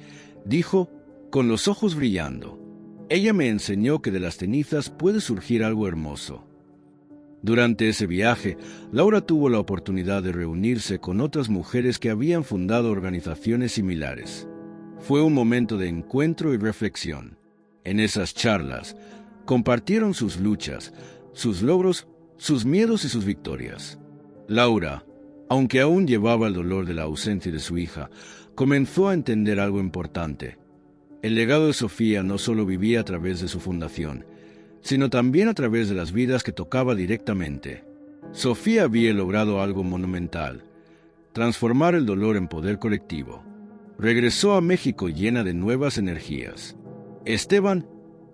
A: dijo, con los ojos brillando. Ella me enseñó que de las cenizas puede surgir algo hermoso. Durante ese viaje, Laura tuvo la oportunidad de reunirse con otras mujeres que habían fundado organizaciones similares. Fue un momento de encuentro y reflexión. En esas charlas, compartieron sus luchas, sus logros, sus miedos y sus victorias. Laura, aunque aún llevaba el dolor de la ausencia de su hija, comenzó a entender algo importante. El legado de Sofía no solo vivía a través de su fundación, sino también a través de las vidas que tocaba directamente. Sofía había logrado algo monumental: transformar el dolor en poder colectivo. Regresó a México llena de nuevas energías. Esteban,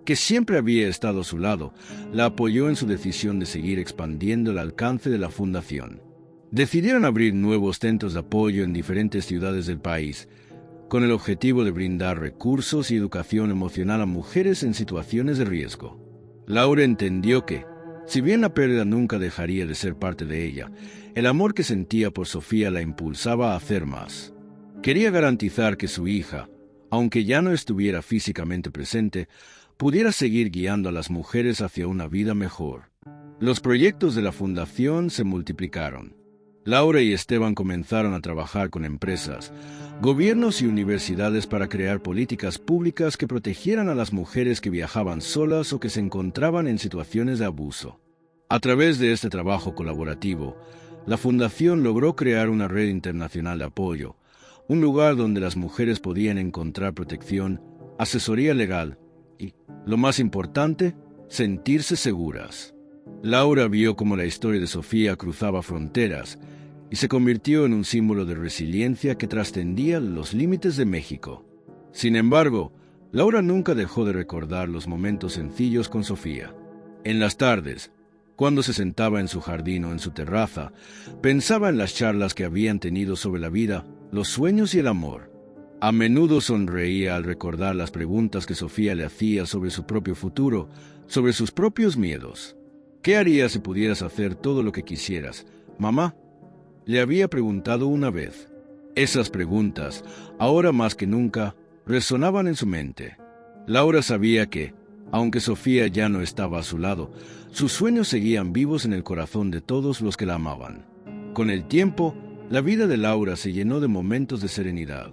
A: que siempre había estado a su lado, la apoyó en su decisión de seguir expandiendo el alcance de la fundación. Decidieron abrir nuevos centros de apoyo en diferentes ciudades del país, con el objetivo de brindar recursos y educación emocional a mujeres en situaciones de riesgo. Laura entendió que, si bien la pérdida nunca dejaría de ser parte de ella, el amor que sentía por Sofía la impulsaba a hacer más. Quería garantizar que su hija, aunque ya no estuviera físicamente presente, pudiera seguir guiando a las mujeres hacia una vida mejor. Los proyectos de la fundación se multiplicaron. Laura y Esteban comenzaron a trabajar con empresas, gobiernos y universidades para crear políticas públicas que protegieran a las mujeres que viajaban solas o que se encontraban en situaciones de abuso. A través de este trabajo colaborativo, la fundación logró crear una red internacional de apoyo, un lugar donde las mujeres podían encontrar protección, asesoría legal y, lo más importante, sentirse seguras. Laura vio cómo la historia de Sofía cruzaba fronteras y se convirtió en un símbolo de resiliencia que trascendía los límites de México. Sin embargo, Laura nunca dejó de recordar los momentos sencillos con Sofía. En las tardes, cuando se sentaba en su jardín o en su terraza, pensaba en las charlas que habían tenido sobre la vida, los sueños y el amor. A menudo sonreía al recordar las preguntas que Sofía le hacía sobre su propio futuro, sobre sus propios miedos. ¿Qué harías si pudieras hacer todo lo que quisieras, mamá?, le había preguntado una vez. Esas preguntas, ahora más que nunca, resonaban en su mente. Laura sabía que, aunque Sofía ya no estaba a su lado, sus sueños seguían vivos en el corazón de todos los que la amaban. Con el tiempo, la vida de Laura se llenó de momentos de serenidad.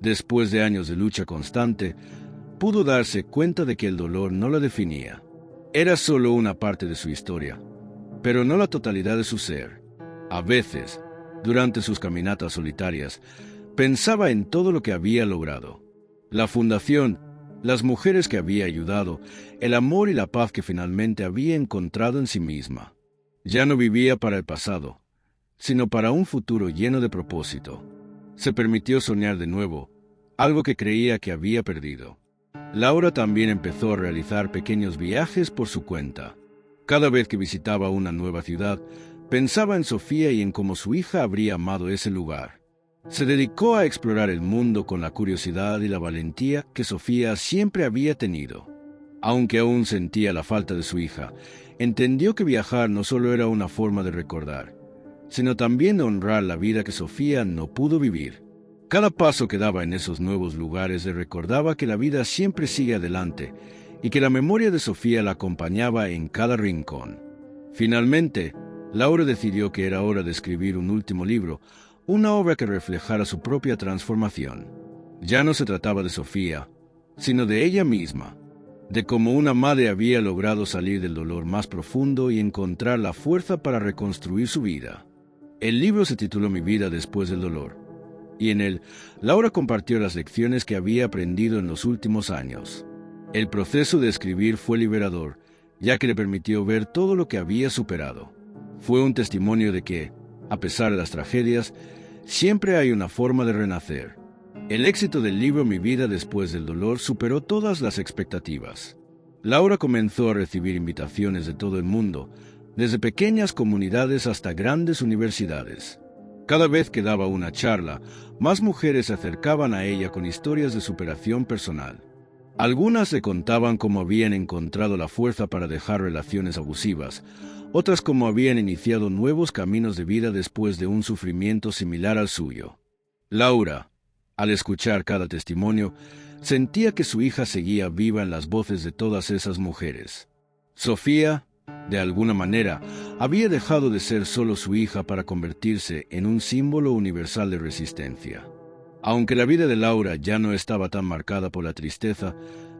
A: Después de años de lucha constante, pudo darse cuenta de que el dolor no la definía. Era solo una parte de su historia, pero no la totalidad de su ser. A veces, durante sus caminatas solitarias, Pensaba en todo lo que había logrado. La fundación, las mujeres que había ayudado, el amor y la paz que finalmente había encontrado en sí misma. Ya no vivía para el pasado, sino para un futuro lleno de propósito. Se permitió soñar de nuevo, algo que creía que había perdido. Laura también empezó a realizar pequeños viajes por su cuenta. Cada vez que visitaba una nueva ciudad, pensaba en Sofía y en cómo su hija habría amado ese lugar. Se dedicó a explorar el mundo con la curiosidad y la valentía que Sofía siempre había tenido. Aunque aún sentía la falta de su hija, entendió que viajar no solo era una forma de recordar, sino también de honrar la vida que Sofía no pudo vivir. Cada paso que daba en esos nuevos lugares le recordaba que la vida siempre sigue adelante y que la memoria de Sofía la acompañaba en cada rincón. Finalmente, Laura decidió que era hora de escribir un último libro, una obra que reflejara su propia transformación. Ya no se trataba de Sofía, sino de ella misma, de cómo una madre había logrado salir del dolor más profundo y encontrar la fuerza para reconstruir su vida. El libro se tituló Mi vida después del dolor, y en él, Laura compartió las lecciones que había aprendido en los últimos años. El proceso de escribir fue liberador, ya que le permitió ver todo lo que había superado. Fue un testimonio de que, a pesar de las tragedias, siempre hay una forma de renacer. El éxito del libro Mi vida después del dolor superó todas las expectativas. Laura comenzó a recibir invitaciones de todo el mundo, desde pequeñas comunidades hasta grandes universidades. Cada vez que daba una charla, más mujeres se acercaban a ella con historias de superación personal. Algunas le contaban cómo habían encontrado la fuerza para dejar relaciones abusivas, otras cómo habían iniciado nuevos caminos de vida después de un sufrimiento similar al suyo. Laura, al escuchar cada testimonio, sentía que su hija seguía viva en las voces de todas esas mujeres. Sofía, de alguna manera, había dejado de ser solo su hija para convertirse en un símbolo universal de resistencia. Aunque la vida de Laura ya no estaba tan marcada por la tristeza,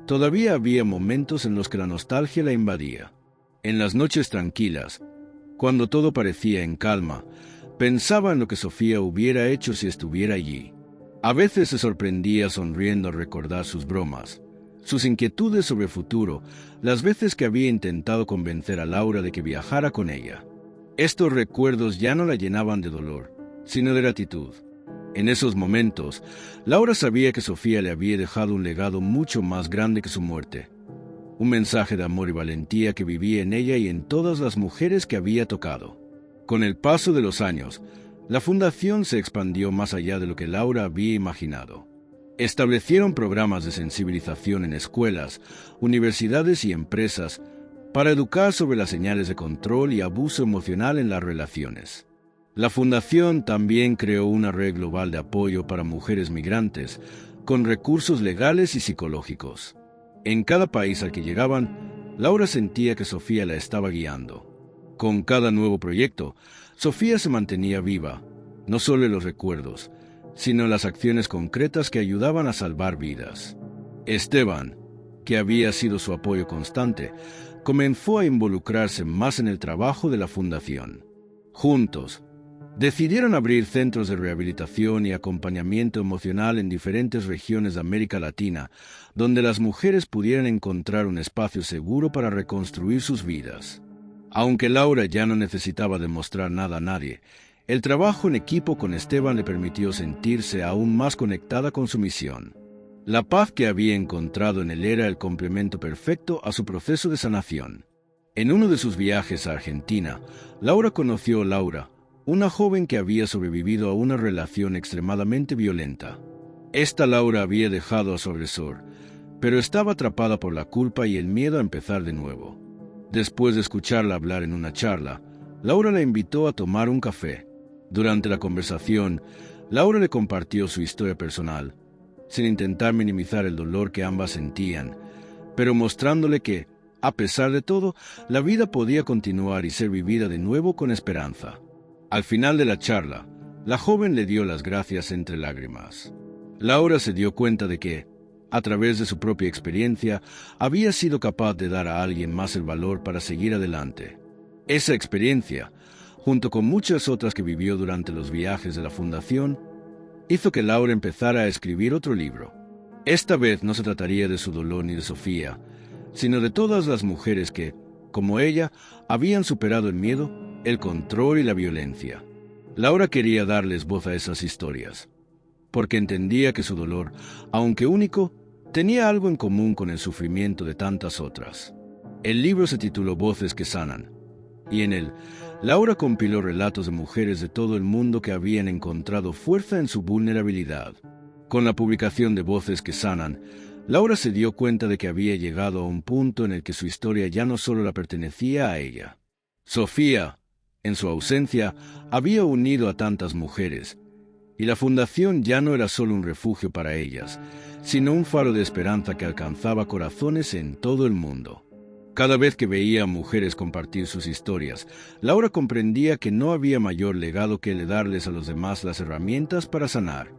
A: todavía había momentos en los que la nostalgia la invadía. En las noches tranquilas, cuando todo parecía en calma, pensaba en lo que Sofía hubiera hecho si estuviera allí. A veces se sorprendía sonriendo al recordar sus bromas, sus inquietudes sobre el futuro, las veces que había intentado convencer a Laura de que viajara con ella. Estos recuerdos ya no la llenaban de dolor, sino de gratitud. En esos momentos, Laura sabía que Sofía le había dejado un legado mucho más grande que su muerte. Un mensaje de amor y valentía que vivía en ella y en todas las mujeres que había tocado. Con el paso de los años, la fundación se expandió más allá de lo que Laura había imaginado. Establecieron programas de sensibilización en escuelas, universidades y empresas para educar sobre las señales de control y abuso emocional en las relaciones. La fundación también creó una red global de apoyo para mujeres migrantes, con recursos legales y psicológicos. En cada país al que llegaban, Laura sentía que Sofía la estaba guiando. Con cada nuevo proyecto, Sofía se mantenía viva, no solo en los recuerdos, sino en las acciones concretas que ayudaban a salvar vidas. Esteban, que había sido su apoyo constante, comenzó a involucrarse más en el trabajo de la fundación. Juntos, decidieron abrir centros de rehabilitación y acompañamiento emocional en diferentes regiones de América Latina, donde las mujeres pudieran encontrar un espacio seguro para reconstruir sus vidas. Aunque Laura ya no necesitaba demostrar nada a nadie, el trabajo en equipo con Esteban le permitió sentirse aún más conectada con su misión. La paz que había encontrado en él era el complemento perfecto a su proceso de sanación. En uno de sus viajes a Argentina, Laura conoció a Laura, una joven que había sobrevivido a una relación extremadamente violenta. Esta Laura había dejado a su agresor, pero estaba atrapada por la culpa y el miedo a empezar de nuevo. Después de escucharla hablar en una charla, Laura la invitó a tomar un café. Durante la conversación, Laura le compartió su historia personal, sin intentar minimizar el dolor que ambas sentían, pero mostrándole que, a pesar de todo, la vida podía continuar y ser vivida de nuevo con esperanza. Al final de la charla, la joven le dio las gracias entre lágrimas. Laura se dio cuenta de que, a través de su propia experiencia, había sido capaz de dar a alguien más el valor para seguir adelante. Esa experiencia, junto con muchas otras que vivió durante los viajes de la fundación, hizo que Laura empezara a escribir otro libro. Esta vez no se trataría de su dolor ni de Sofía, sino de todas las mujeres que, como ella, habían superado el miedo, el control y la violencia. Laura quería darles voz a esas historias, porque entendía que su dolor, aunque único, tenía algo en común con el sufrimiento de tantas otras. El libro se tituló Voces que Sanan, y en él, Laura compiló relatos de mujeres de todo el mundo que habían encontrado fuerza en su vulnerabilidad. Con la publicación de Voces que Sanan, Laura se dio cuenta de que había llegado a un punto en el que su historia ya no solo la pertenecía a ella. Sofía, en su ausencia, había unido a tantas mujeres, y la fundación ya no era solo un refugio para ellas, sino un faro de esperanza que alcanzaba corazones en todo el mundo. Cada vez que veía a mujeres compartir sus historias, Laura comprendía que no había mayor legado que el de darles a los demás las herramientas para sanar.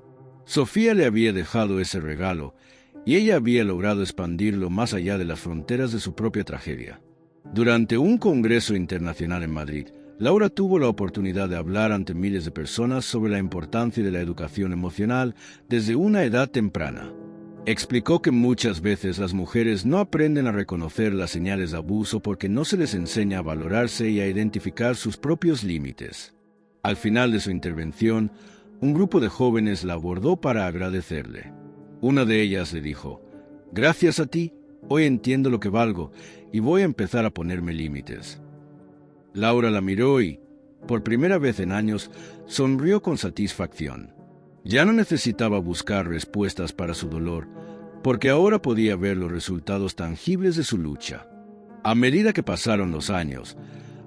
A: Sofía le había dejado ese regalo, y ella había logrado expandirlo más allá de las fronteras de su propia tragedia. Durante un congreso internacional en Madrid, Laura tuvo la oportunidad de hablar ante miles de personas sobre la importancia de la educación emocional desde una edad temprana. Explicó que muchas veces las mujeres no aprenden a reconocer las señales de abuso porque no se les enseña a valorarse y a identificar sus propios límites. Al final de su intervención, un grupo de jóvenes la abordó para agradecerle. Una de ellas le dijo: «Gracias a ti, hoy entiendo lo que valgo y voy a empezar a ponerme límites». Laura la miró y, por primera vez en años, sonrió con satisfacción. Ya no necesitaba buscar respuestas para su dolor, porque ahora podía ver los resultados tangibles de su lucha. A medida que pasaron los años,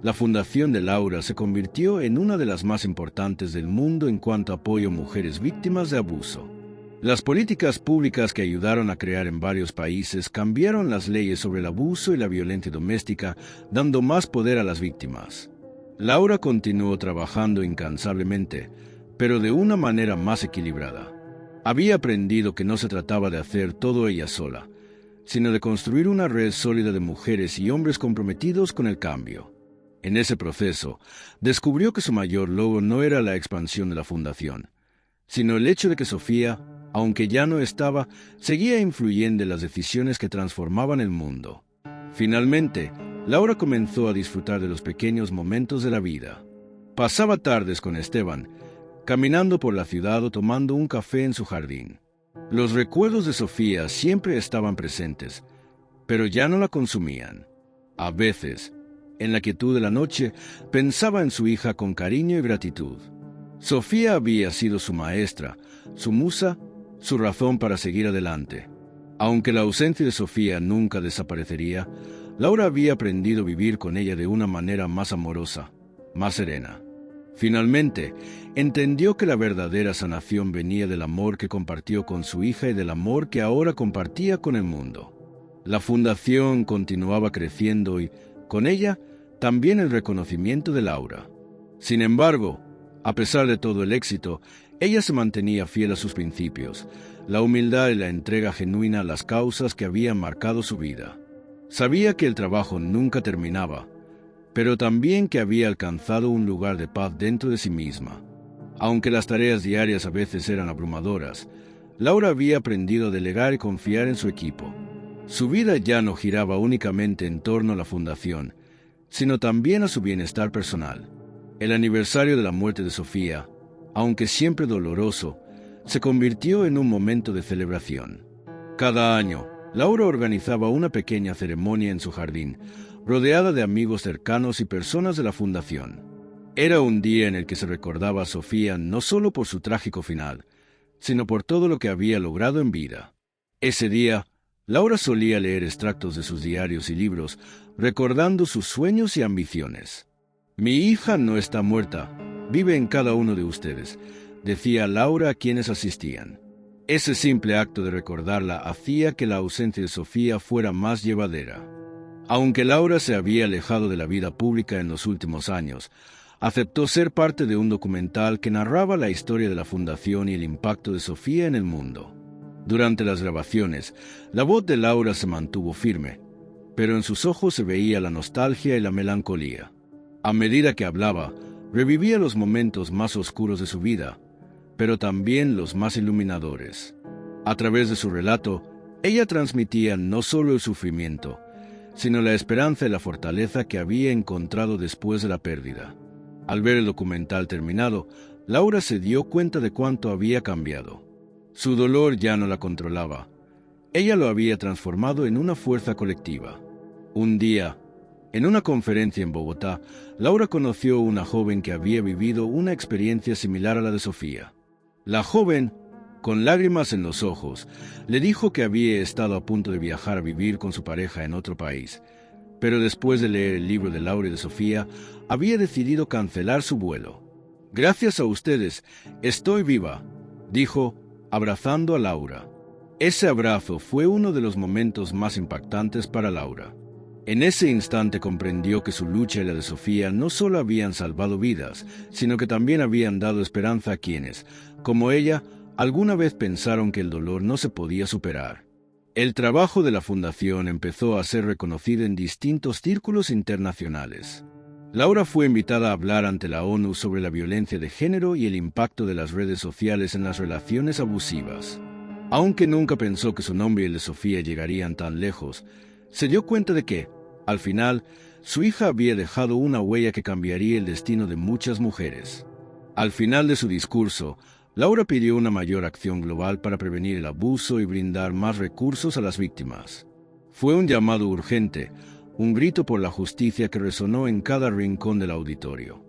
A: la Fundación de Laura se convirtió en una de las más importantes del mundo en cuanto a apoyo a mujeres víctimas de abuso. Las políticas públicas que ayudaron a crear en varios países cambiaron las leyes sobre el abuso y la violencia doméstica, dando más poder a las víctimas. Laura continuó trabajando incansablemente, pero de una manera más equilibrada. Había aprendido que no se trataba de hacer todo ella sola, sino de construir una red sólida de mujeres y hombres comprometidos con el cambio. En ese proceso, descubrió que su mayor logro no era la expansión de la fundación, sino el hecho de que Sofía, aunque ya no estaba, seguía influyendo en las decisiones que transformaban el mundo. Finalmente, Laura comenzó a disfrutar de los pequeños momentos de la vida. Pasaba tardes con Esteban, caminando por la ciudad o tomando un café en su jardín. Los recuerdos de Sofía siempre estaban presentes, pero ya no la consumían. A veces, en la quietud de la noche, pensaba en su hija con cariño y gratitud. Sofía había sido su maestra, su musa, su razón para seguir adelante. Aunque la ausencia de Sofía nunca desaparecería, Laura había aprendido a vivir con ella de una manera más amorosa, más serena. Finalmente, entendió que la verdadera sanación venía del amor que compartió con su hija y del amor que ahora compartía con el mundo. La fundación continuaba creciendo y, con ella, también el reconocimiento de Laura. Sin embargo, a pesar de todo el éxito, ella se mantenía fiel a sus principios, la humildad y la entrega genuina a las causas que habían marcado su vida. Sabía que el trabajo nunca terminaba, pero también que había alcanzado un lugar de paz dentro de sí misma. Aunque las tareas diarias a veces eran abrumadoras, Laura había aprendido a delegar y confiar en su equipo. Su vida ya no giraba únicamente en torno a la fundación, sino también a su bienestar personal. El aniversario de la muerte de Sofía, aunque siempre doloroso, se convirtió en un momento de celebración. Cada año, Laura organizaba una pequeña ceremonia en su jardín, rodeada de amigos cercanos y personas de la fundación. Era un día en el que se recordaba a Sofía no solo por su trágico final, sino por todo lo que había logrado en vida. Ese día, Laura solía leer extractos de sus diarios y libros, recordando sus sueños y ambiciones. «Mi hija no está muerta, vive en cada uno de ustedes», decía Laura a quienes asistían. Ese simple acto de recordarla hacía que la ausencia de Sofía fuera más llevadera. Aunque Laura se había alejado de la vida pública en los últimos años, aceptó ser parte de un documental que narraba la historia de la fundación y el impacto de Sofía en el mundo. Durante las grabaciones, la voz de Laura se mantuvo firme, pero en sus ojos se veía la nostalgia y la melancolía. A medida que hablaba, revivía los momentos más oscuros de su vida, pero también los más iluminadores. A través de su relato, ella transmitía no solo el sufrimiento, sino la esperanza y la fortaleza que había encontrado después de la pérdida. Al ver el documental terminado, Laura se dio cuenta de cuánto había cambiado. Su dolor ya no la controlaba. Ella lo había transformado en una fuerza colectiva. Un día, en una conferencia en Bogotá, Laura conoció a una joven que había vivido una experiencia similar a la de Sofía. La joven, con lágrimas en los ojos, le dijo que había estado a punto de viajar a vivir con su pareja en otro país, pero después de leer el libro de Laura y de Sofía, había decidido cancelar su vuelo. «Gracias a ustedes, estoy viva», dijo, abrazando a Laura. Ese abrazo fue uno de los momentos más impactantes para Laura. En ese instante comprendió que su lucha y la de Sofía no solo habían salvado vidas, sino que también habían dado esperanza a quienes, como ella, alguna vez pensaron que el dolor no se podía superar. El trabajo de la Fundación empezó a ser reconocido en distintos círculos internacionales. Laura fue invitada a hablar ante la ONU sobre la violencia de género y el impacto de las redes sociales en las relaciones abusivas. Aunque nunca pensó que su nombre y el de Sofía llegarían tan lejos, se dio cuenta de que, al final, su hija había dejado una huella que cambiaría el destino de muchas mujeres. Al final de su discurso, Laura pidió una mayor acción global para prevenir el abuso y brindar más recursos a las víctimas. Fue un llamado urgente, un grito por la justicia que resonó en cada rincón del auditorio.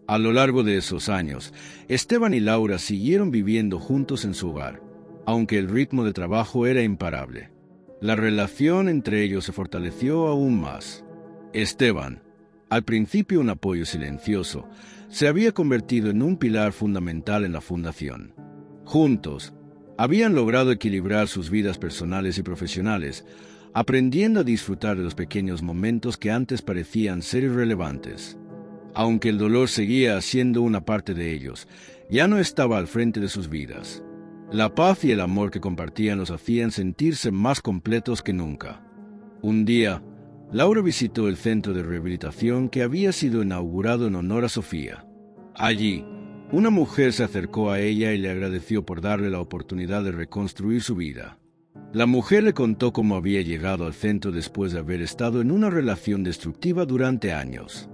A: A lo largo de esos años, Esteban y Laura siguieron viviendo juntos en su hogar, aunque el ritmo de trabajo era imparable. La relación entre ellos se fortaleció aún más. Esteban, al principio un apoyo silencioso, se había convertido en un pilar fundamental en la Fundación. Juntos, habían logrado equilibrar sus vidas personales y profesionales, aprendiendo a disfrutar de los pequeños momentos que antes parecían ser irrelevantes. Aunque el dolor seguía siendo una parte de ellos, ya no estaba al frente de sus vidas. La paz y el amor que compartían los hacían sentirse más completos que nunca. Un día, Laura visitó el centro de rehabilitación que había sido inaugurado en honor a Sofía. Allí, una mujer se acercó a ella y le agradeció por darle la oportunidad de reconstruir su vida. La mujer le contó cómo había llegado al centro después de haber estado en una relación destructiva durante años.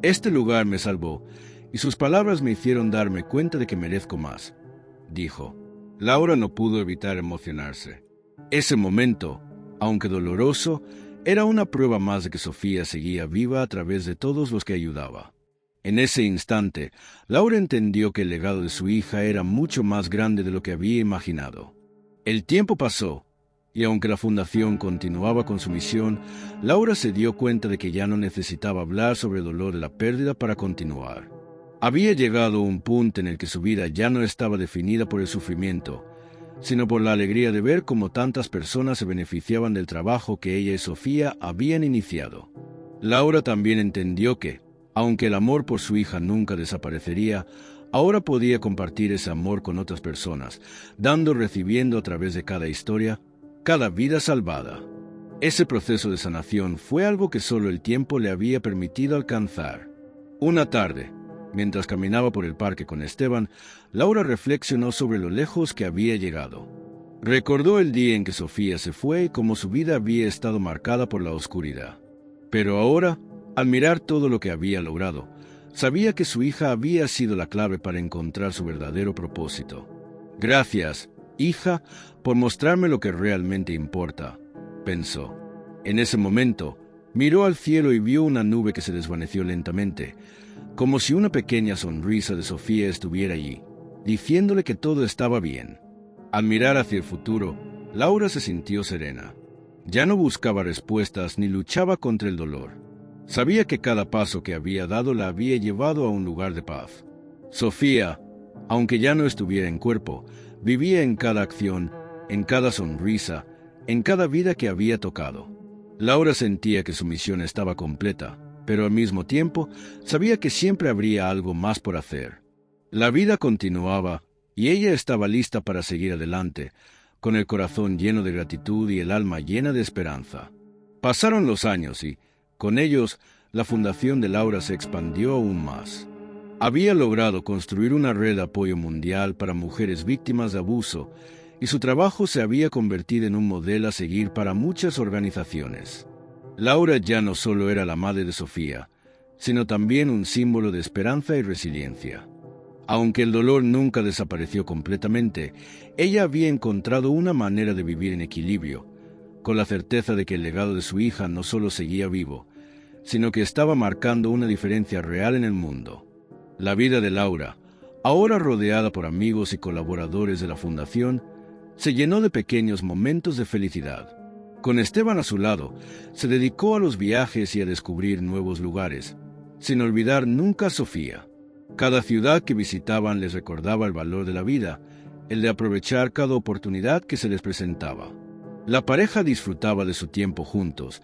A: «Este lugar me salvó, y sus palabras me hicieron darme cuenta de que merezco más», dijo. Laura no pudo evitar emocionarse. Ese momento, aunque doloroso, era una prueba más de que Sofía seguía viva a través de todos los que ayudaba. En ese instante, Laura entendió que el legado de su hija era mucho más grande de lo que había imaginado. El tiempo pasó, y aunque la Fundación continuaba con su misión, Laura se dio cuenta de que ya no necesitaba hablar sobre el dolor de la pérdida para continuar. Había llegado a un punto en el que su vida ya no estaba definida por el sufrimiento, sino por la alegría de ver cómo tantas personas se beneficiaban del trabajo que ella y Sofía habían iniciado. Laura también entendió que, aunque el amor por su hija nunca desaparecería, ahora podía compartir ese amor con otras personas, dando y recibiendo a través de cada historia, cada vida salvada. Ese proceso de sanación fue algo que solo el tiempo le había permitido alcanzar. Una tarde, mientras caminaba por el parque con Esteban, Laura reflexionó sobre lo lejos que había llegado. Recordó el día en que Sofía se fue y cómo su vida había estado marcada por la oscuridad. Pero ahora, al mirar todo lo que había logrado, sabía que su hija había sido la clave para encontrar su verdadero propósito. «Gracias, hija, por mostrarme lo que realmente importa», pensó. En ese momento, miró al cielo y vio una nube que se desvaneció lentamente, como si una pequeña sonrisa de Sofía estuviera allí, diciéndole que todo estaba bien. Al mirar hacia el futuro, Laura se sintió serena. Ya no buscaba respuestas ni luchaba contra el dolor. Sabía que cada paso que había dado la había llevado a un lugar de paz. Sofía, aunque ya no estuviera en cuerpo, vivía en cada acción, en cada sonrisa, en cada vida que había tocado. Laura sentía que su misión estaba completa, pero al mismo tiempo sabía que siempre habría algo más por hacer. La vida continuaba, y ella estaba lista para seguir adelante, con el corazón lleno de gratitud y el alma llena de esperanza. Pasaron los años y, con ellos, la Fundación de Laura se expandió aún más. Había logrado construir una red de apoyo mundial para mujeres víctimas de abuso, y su trabajo se había convertido en un modelo a seguir para muchas organizaciones. Laura ya no solo era la madre de Sofía, sino también un símbolo de esperanza y resiliencia. Aunque el dolor nunca desapareció completamente, ella había encontrado una manera de vivir en equilibrio, con la certeza de que el legado de su hija no solo seguía vivo, sino que estaba marcando una diferencia real en el mundo. La vida de Laura, ahora rodeada por amigos y colaboradores de la Fundación, se llenó de pequeños momentos de felicidad. Con Esteban a su lado, se dedicó a los viajes y a descubrir nuevos lugares, sin olvidar nunca a Sofía. Cada ciudad que visitaban les recordaba el valor de la vida, el de aprovechar cada oportunidad que se les presentaba. La pareja disfrutaba de su tiempo juntos,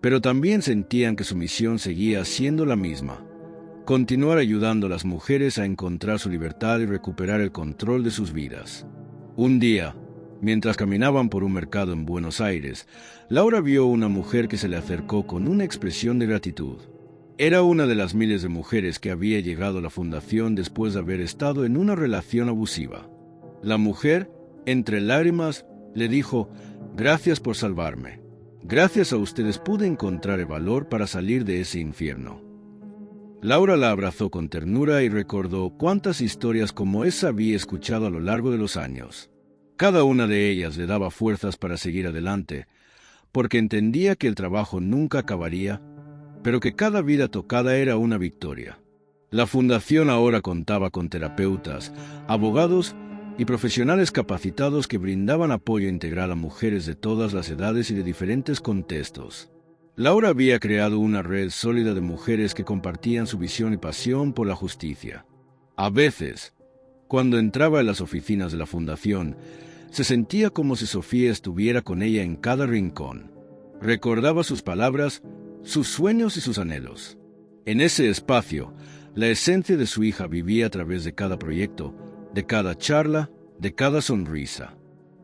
A: pero también sentían que su misión seguía siendo la misma: continuar ayudando a las mujeres a encontrar su libertad y recuperar el control de sus vidas. Un día, mientras caminaban por un mercado en Buenos Aires, Laura vio a una mujer que se le acercó con una expresión de gratitud. Era una de las miles de mujeres que había llegado a la Fundación después de haber estado en una relación abusiva. La mujer, entre lágrimas, le dijo: «Gracias por salvarme. Gracias a ustedes pude encontrar el valor para salir de ese infierno». Laura la abrazó con ternura y recordó cuántas historias como esa había escuchado a lo largo de los años. Cada una de ellas le daba fuerzas para seguir adelante, porque entendía que el trabajo nunca acabaría, pero que cada vida tocada era una victoria. La Fundación ahora contaba con terapeutas, abogados y profesionales capacitados que brindaban apoyo integral a mujeres de todas las edades y de diferentes contextos. Laura había creado una red sólida de mujeres que compartían su visión y pasión por la justicia. A veces, cuando entraba en las oficinas de la Fundación, se sentía como si Sofía estuviera con ella en cada rincón. Recordaba sus palabras, sus sueños y sus anhelos. En ese espacio, la esencia de su hija vivía a través de cada proyecto, de cada charla, de cada sonrisa.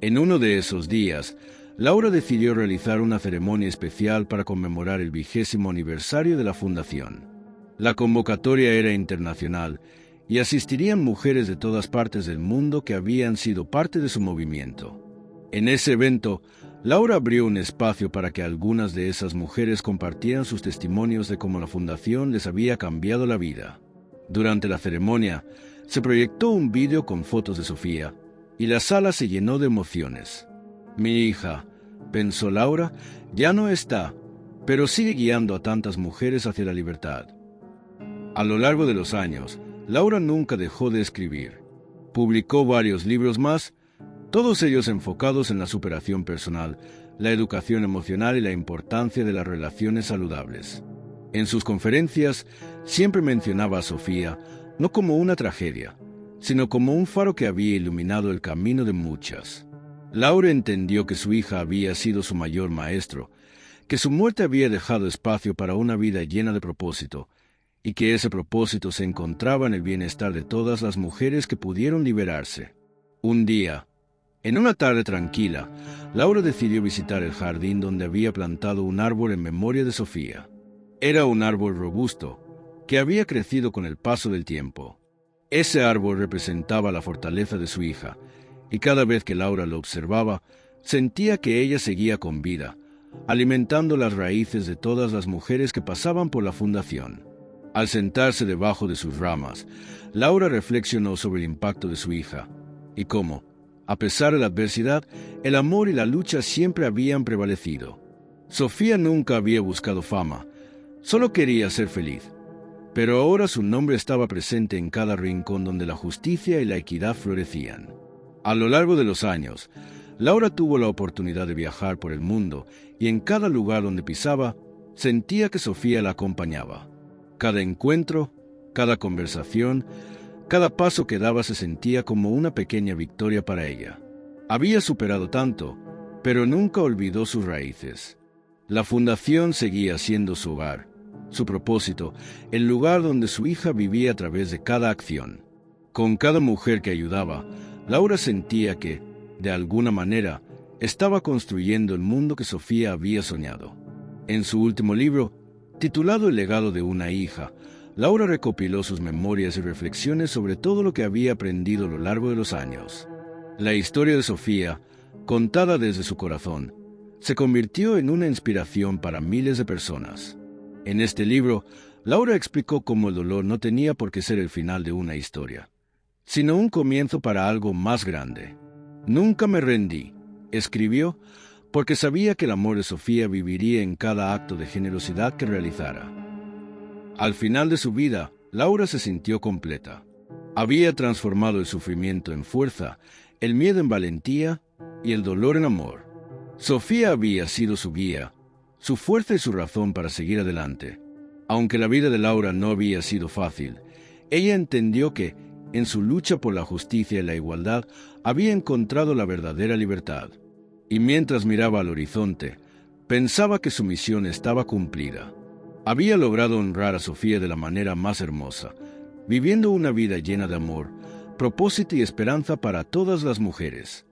A: En uno de esos días, Laura decidió realizar una ceremonia especial para conmemorar el 20º aniversario de la Fundación. La convocatoria era internacional y asistirían mujeres de todas partes del mundo que habían sido parte de su movimiento. En ese evento, Laura abrió un espacio para que algunas de esas mujeres compartieran sus testimonios de cómo la Fundación les había cambiado la vida. Durante la ceremonia, se proyectó un vídeo con fotos de Sofía, y la sala se llenó de emociones. «Mi hija», pensó Laura, «ya no está, pero sigue guiando a tantas mujeres hacia la libertad». A lo largo de los años, Laura nunca dejó de escribir. Publicó varios libros más, todos ellos enfocados en la superación personal, la educación emocional y la importancia de las relaciones saludables. En sus conferencias, siempre mencionaba a Sofía no como una tragedia, sino como un faro que había iluminado el camino de muchas. Laura entendió que su hija había sido su mayor maestro, que su muerte había dejado espacio para una vida llena de propósito, y que ese propósito se encontraba en el bienestar de todas las mujeres que pudieron liberarse. Un día, en una tarde tranquila, Laura decidió visitar el jardín donde había plantado un árbol en memoria de Sofía. Era un árbol robusto, que había crecido con el paso del tiempo. Ese árbol representaba la fortaleza de su hija, y cada vez que Laura lo observaba, sentía que ella seguía con vida, alimentando las raíces de todas las mujeres que pasaban por la Fundación. Al sentarse debajo de sus ramas, Laura reflexionó sobre el impacto de su hija, y cómo, a pesar de la adversidad, el amor y la lucha siempre habían prevalecido. Sofía nunca había buscado fama, solo quería ser feliz. Pero ahora su nombre estaba presente en cada rincón donde la justicia y la equidad florecían. A lo largo de los años, Laura tuvo la oportunidad de viajar por el mundo y en cada lugar donde pisaba, sentía que Sofía la acompañaba. Cada encuentro, cada conversación, cada paso que daba se sentía como una pequeña victoria para ella. Había superado tanto, pero nunca olvidó sus raíces. La Fundación seguía siendo su hogar, su propósito, el lugar donde su hija vivía a través de cada acción. Con cada mujer que ayudaba, Laura sentía que, de alguna manera, estaba construyendo el mundo que Sofía había soñado. En su último libro, titulado El legado de una hija, Laura recopiló sus memorias y reflexiones sobre todo lo que había aprendido a lo largo de los años. La historia de Sofía, contada desde su corazón, se convirtió en una inspiración para miles de personas. En este libro, Laura explicó cómo el dolor no tenía por qué ser el final de una historia, sino un comienzo para algo más grande. Nunca me rendí, escribió, porque sabía que el amor de Sofía viviría en cada acto de generosidad que realizara. Al final de su vida, Laura se sintió completa. Había transformado el sufrimiento en fuerza, el miedo en valentía y el dolor en amor. Sofía había sido su guía, su fuerza y su razón para seguir adelante. Aunque la vida de Laura no había sido fácil, ella entendió que, en su lucha por la justicia y la igualdad, había encontrado la verdadera libertad. Y mientras miraba al horizonte, pensaba que su misión estaba cumplida. Había logrado honrar a Sofía de la manera más hermosa, viviendo una vida llena de amor, propósito y esperanza para todas las mujeres.